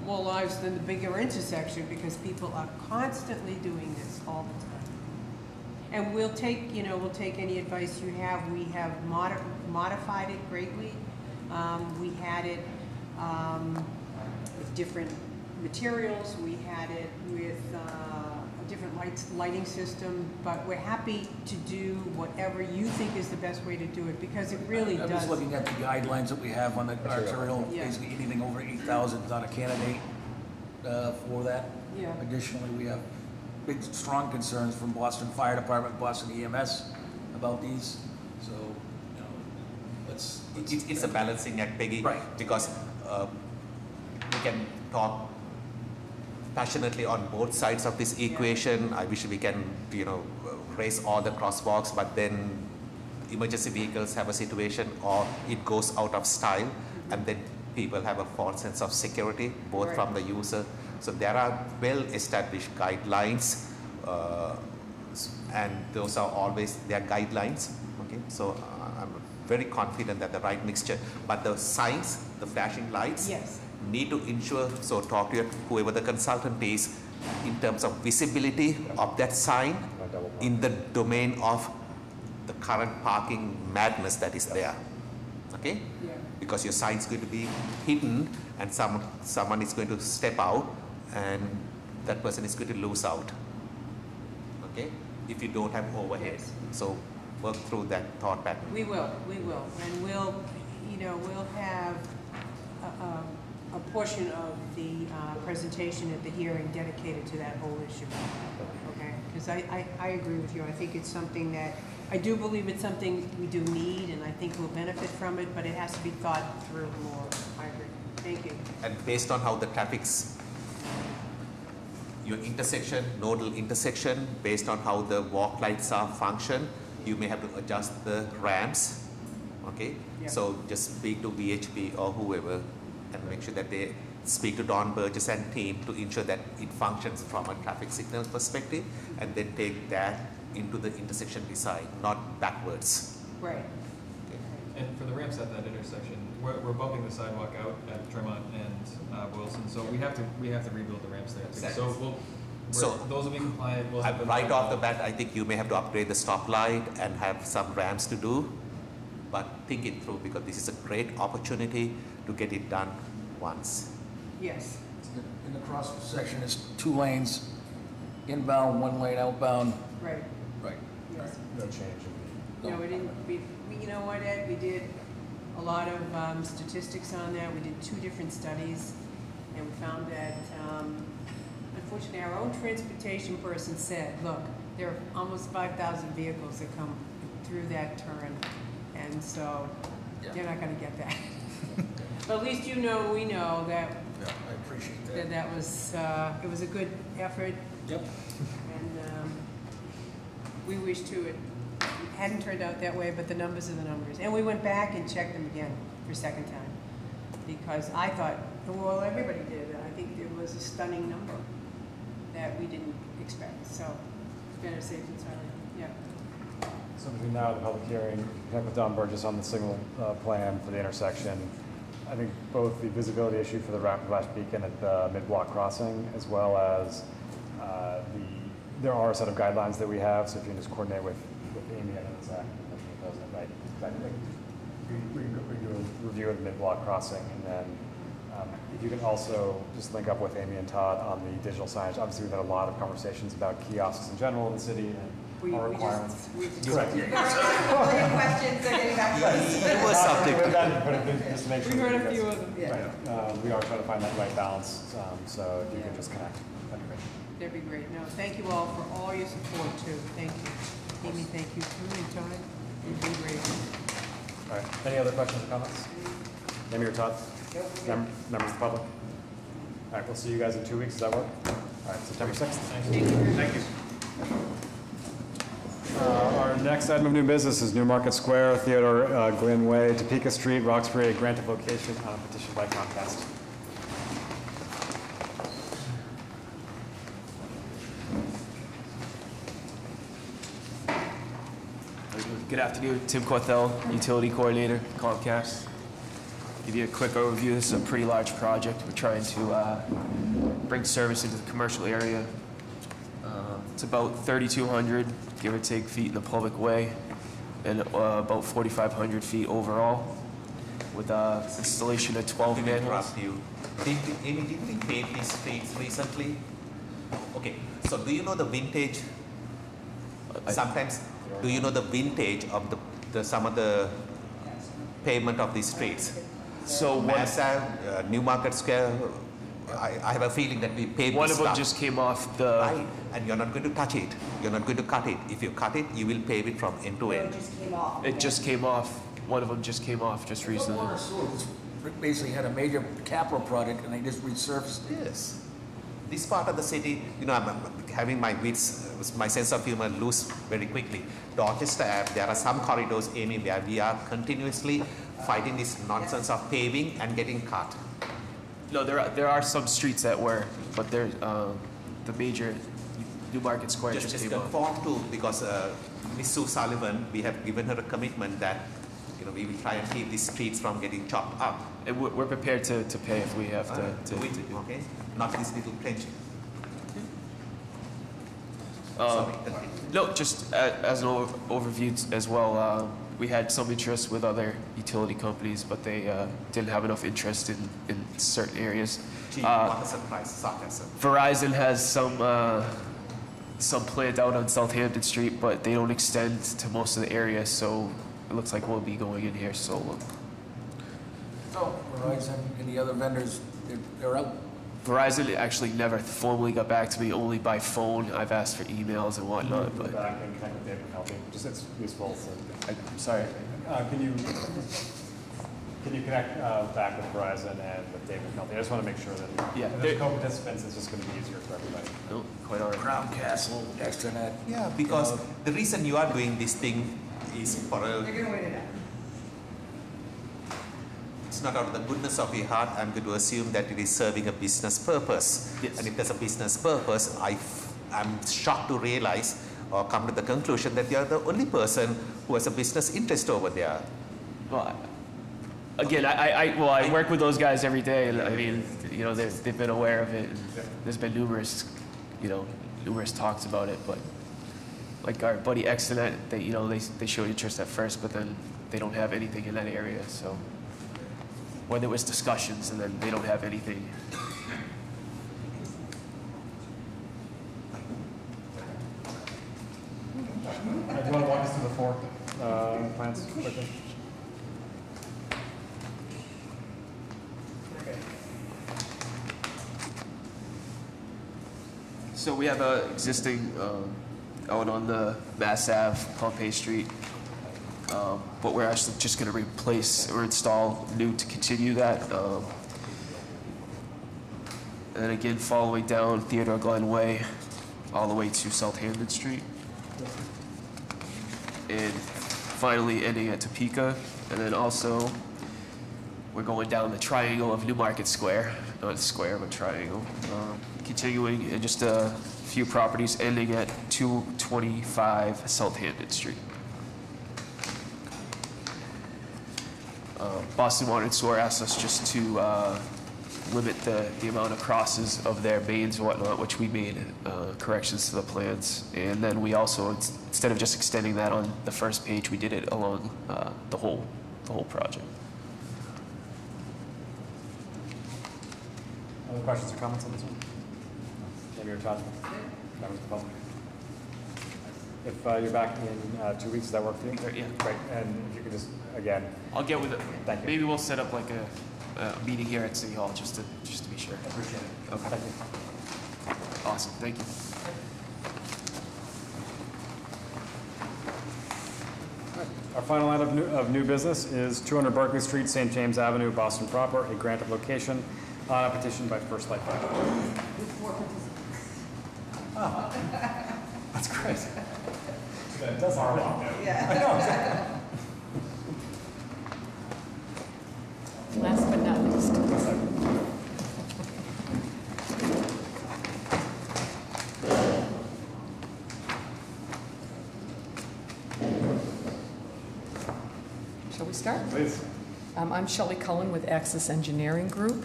more lives than the bigger intersection, because people are constantly doing this all the time. And we'll take any advice you have. We have modified it greatly. We had it with different materials. We had it with a different lighting system. But we're happy to do whatever you think is the best way to do it, because it really does. I'm just looking at the guidelines that we have on the arterial, Yeah. basically anything over 8,000 is not a candidate for that. Yeah. Additionally, we have big, strong concerns from Boston Fire Department, Boston EMS about these. So, let's. It's a balancing act, Peggy. Right. Because we can talk passionately on both sides of this equation. I wish we can, raise all the crosswalks, but then emergency vehicles have a situation, or it goes out of style, and then people have a false sense of security, both Right. from the user. So there are well-established guidelines, and those are always their guidelines. Okay, so I'm very confident that the right mixture. But the signs, the flashing lights, Yes. need to ensure. So talk to whoever the consultant is in terms of visibility of that sign in the domain of the current parking madness that is there. Okay, Yeah. because your sign is going to be hidden, and someone is going to step out, and that person is going to lose out. Okay, if you don't have overhead. Yes. So work through that thought pattern. We will, and we'll have a portion of the presentation at the hearing dedicated to that whole issue. Okay, because I agree with you. I think it's something that, I do believe it's something we do need, and I think we'll benefit from it, but it has to be thought through more. I agree. Thank you. And based on how the traffic's, your intersection, nodal intersection, based on how the walk lights are function, you may have to adjust the ramps, okay? Yeah. So just speak to VHB or whoever and make sure that they speak to Don Burgess and team to ensure that it functions from a traffic signal perspective, and then take that into the intersection design, not backwards. Right. And for the ramps at that intersection, we're bumping the sidewalk out at Tremont and Wilson, so we have to rebuild the ramps there too. Exactly. So those will be compliant. We'll have them Right off the bat, I think you may have to upgrade the stoplight and have some ramps to do, but think it through, because this is a great opportunity to get it done once. Yes. In the cross section, it's 2 lanes, inbound, 1 lane outbound. Right. Right. Yes. No change. No, we didn't, you know what, Ed, we did a lot of statistics on that. We did 2 different studies, and we found that, unfortunately, our own transportation person said, look, there are almost 5,000 vehicles that come through that turn, and so you're not gonna get that. But at least we know that. Yeah, I appreciate that. That was, it was a good effort. Yep. And we wish to it hadn't turned out that way, but the numbers are the numbers. And we went back and checked them again for a second time, because I thought, well, everybody did. I think it was a stunning number that we didn't expect. So it's better safe than sorry. Yeah. So between now and the public hearing, connect with Don Burgess on the signal plan for the intersection. I think both the visibility issue for the rapid flash beacon at the mid-block crossing, as well as there are a set of guidelines that we have. So if you can just coordinate with Amy and Zach, right? Exactly. We can do a review of the mid-block crossing, and then if you can also just link up with Amy and Todd on the digital signage. Obviously, we've had a lot of conversations about kiosks in general in the city and our requirements. Correct. Questions are getting back to us. It was something. Just to make sure We heard a that few gets- of them. Right. We are trying to find that right balance. So if you can just connect, that'd be great. That'd be great. No, thank you all for all your support too. Thank you. Amy, thank you too, and Todd. You've been great. All right. Any other questions or comments? Amy or Todd? Members of the public? All right. We'll see you guys in 2 weeks. Does that work? All right. September 6th. Thank you. Thank you. Our next item of new business is Newmarket Square, Theodore Glenn Way, Topeka Street, Roxbury, a grant of location on a petition by Comcast. Good afternoon, Tim Corthell, Utility Coordinator, Comcast. Give you a quick overview. This is a pretty large project. We're trying to bring service into the commercial area. It's about 3,200, give or take, feet in the public way, and about 4,500 feet overall, with installation of 12 Let me manholes. interrupt you. Amy, did we pave these streets recently? Okay, so do you know the vintage? Sometimes, do you know the vintage of some of the pavement of these streets? So Mass Ave, Newmarket Square, I have a feeling that we paved One this of them stuff. just came off the... Right, and you're not going to touch it. You're not going to cut it. If you cut it, you will pave it from end to end. It just came off. One of them just came off just recently. Basically had a major capital project and they just resurfaced it. Yes. This part of the city, you know, I'm having my wits, my sense of humor loose very quickly. Dorchester Ave, there are some corridors, Amy, where we are continuously fighting this nonsense of paving and getting cut. No, there are some streets that were, but there's the major Newmarket Square just Just came off. conform to, because Miss Sue Sullivan, we have given her a commitment that, you know, we will try and keep these streets from getting chopped up. And we're prepared to pay if we have to. Do it, okay? Not this little trench. No, just as an overview as well, we had some interest with other utility companies, but they didn't have enough interest in certain areas. Gee, what a surprise, sarcasm. Verizon has some planned out on Southampton Street, but they don't extend to most of the area, so it looks like we'll be going in here solo. So Verizon and the other vendors, they're out. Verizon actually never formally got back to me, only by phone. I've asked for emails and whatnot, but. Back and connect with David McNulty, just it's useful, so. I'm sorry. Can you connect back with Verizon and with David McNulty? I just want to make sure that if there's co-participants, it's just going to be easier for everybody. No, quite all right. Crown Castle, extranet. Yeah, because the reason you are doing this thing is for a... They're gonna wait it out. It's not out of the goodness of your heart. I'm going to assume that it is serving a business purpose. Yes. And if there's a business purpose, I'm shocked to realize or come to the conclusion that you're the only person who has a business interest over there. Well, again, I work with those guys every day, and I mean, you know, they've been aware of it. And there's been numerous talks about it, but like our buddy Extranet, they showed interest at first, but then they don't have anything in that area. So when there was discussions, and then they don't have anything. Do you want to walk us through the four plans quickly? So we have a existing out on the Mass Ave, Pompey Street, but we're actually just going to replace or install new to continue that. And then again, following down Theodore Glen Way, all the way to Southampton Street. And finally ending at Topeka. And then also, we're going down the triangle of Newmarket Square. Not a square, but triangle. Continuing in just a few properties ending at 225 Southampton Street. Boston Water and Sewer asked us just to limit the amount of crosses of their mains and whatnot, which we made corrections to the plans. And then we also, instead of just extending that on the first page, we did it along the whole project. Other questions or comments on this one? Maybe or Todd? Members of the public? If you're back in 2 weeks, does that work for you? Yeah. Great. And if you could just, again. I'll get with it. Thank you. Maybe we'll set up like a meeting here at City Hall just to be sure. I appreciate it. Okay. Thank you. Awesome. Thank you. Our final item of new business is 200 Berkeley Street, St. James Avenue, Boston proper, a grant of location on a petition by First Light Fiber. Oh, that's great. That does happen. Yeah. I know, exactly. Last but not least. Shall we start? Please. I'm Shelley Cullen with Axis Engineering Group,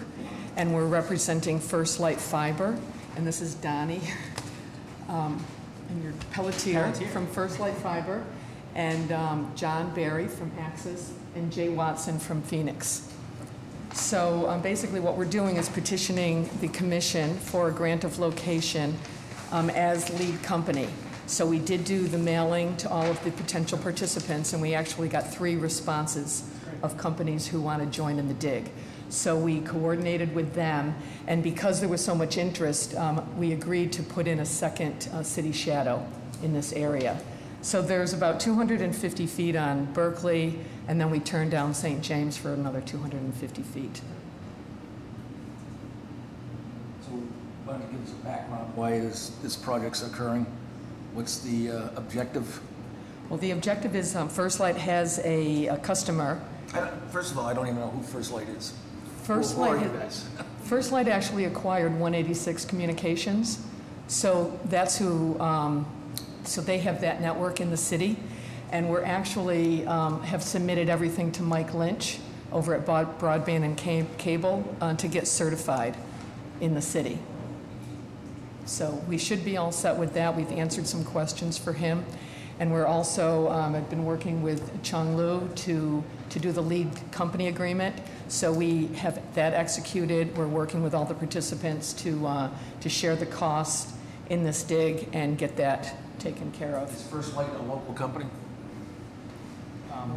and we're representing First Light Fiber, and this is Donnie, and your Pelletier from First Light Fiber, and John Barry from Axis, and Jay Watson from Phoenix. So basically what we're doing is petitioning the commission for a grant of location as lead company. So we did do the mailing to all of the potential participants, and we actually got 3 responses of companies who want to join in the dig. So we coordinated with them, and because there was so much interest, we agreed to put in a second city shadow in this area. So there's about 250 feet on Berkeley, and then we turned down St. James for another 250 feet. So why don't you give us a background? Why is this project's occurring? What's the objective? Well, the objective is First Light has a customer. First of all, I don't even know who First Light is. First Light actually acquired 186 Communications, so that's who. So they have that network in the city, and we're actually have submitted everything to Mike Lynch over at Broadband and Cable to get certified in the city. So we should be all set with that. We've answered some questions for him. And we're also, I've been working with Chung Lu to do the lead company agreement. So we have that executed. We're working with all the participants to share the cost in this dig and get that taken care of. Is First Light a local company?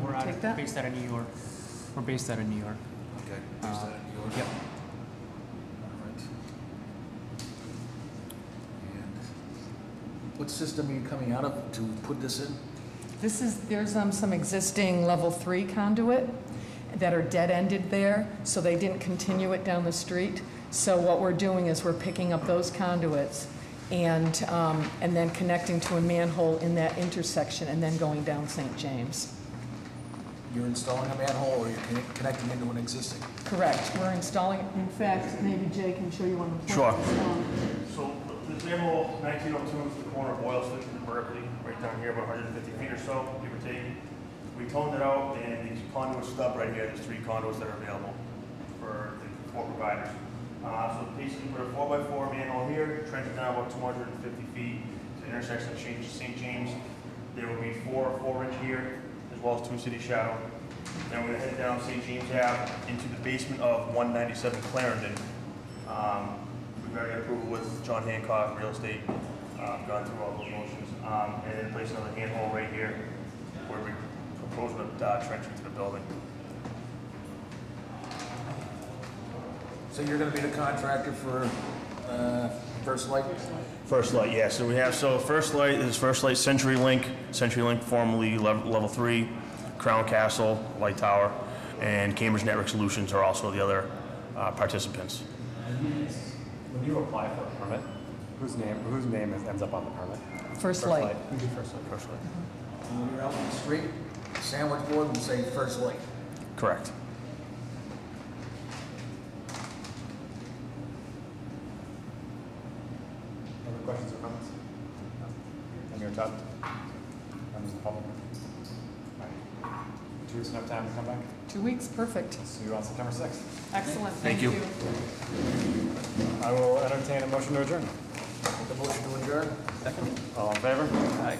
We're based out of New York. We're based out of New York. Okay. Is that yours? Yep. All right. And what system are you coming out of to put this in? There's some existing level 3 conduit that are dead-ended there, so they didn't continue it down the street. So what we're doing is we're picking up those conduits and then connecting to a manhole in that intersection and then going down St. James. You're installing a manhole or you're connecting into an existing? Correct. We're installing, in fact, maybe Jay can show you on the Sure. plan. So this manhole, 1902 is the corner of Boylston and Berkeley, right down here, about 150 feet or so, give or take. We toned it out, and these conduits stop right here. There's 3 conduits that are available for the 4 providers. So basically, put a 4x4 manhole here, trench it down about 250 feet to the intersection of St. James. There will be 4 4-inch here, as well as 2 city shadow. Then we're going to head down St. James Ave into the basement of 197 Clarendon. We've already got approval with John Hancock Real Estate, gone through all those motions, and then place another manhole right here where we're proposing a trench into the building. So you're going to be the contractor for First Light? First Light, yeah. So we have, First Light is First Light CenturyLink formerly level 3, Crown Castle, Light Tower, and Cambridge Network Solutions are also the other participants. When you apply for a permit, whose name ends up on the permit? First Light. Who did First Light? First Light. And when you're out on the street, sandwich board will say First Light. Correct. Other questions or comments? I'm your Todd. Members of the public. All right. 2 weeks enough time to come back? 2 weeks, perfect. See you on September 6th. Excellent. Thank you. I will entertain a motion to adjourn. The motion to adjourn? All in favor? Aye.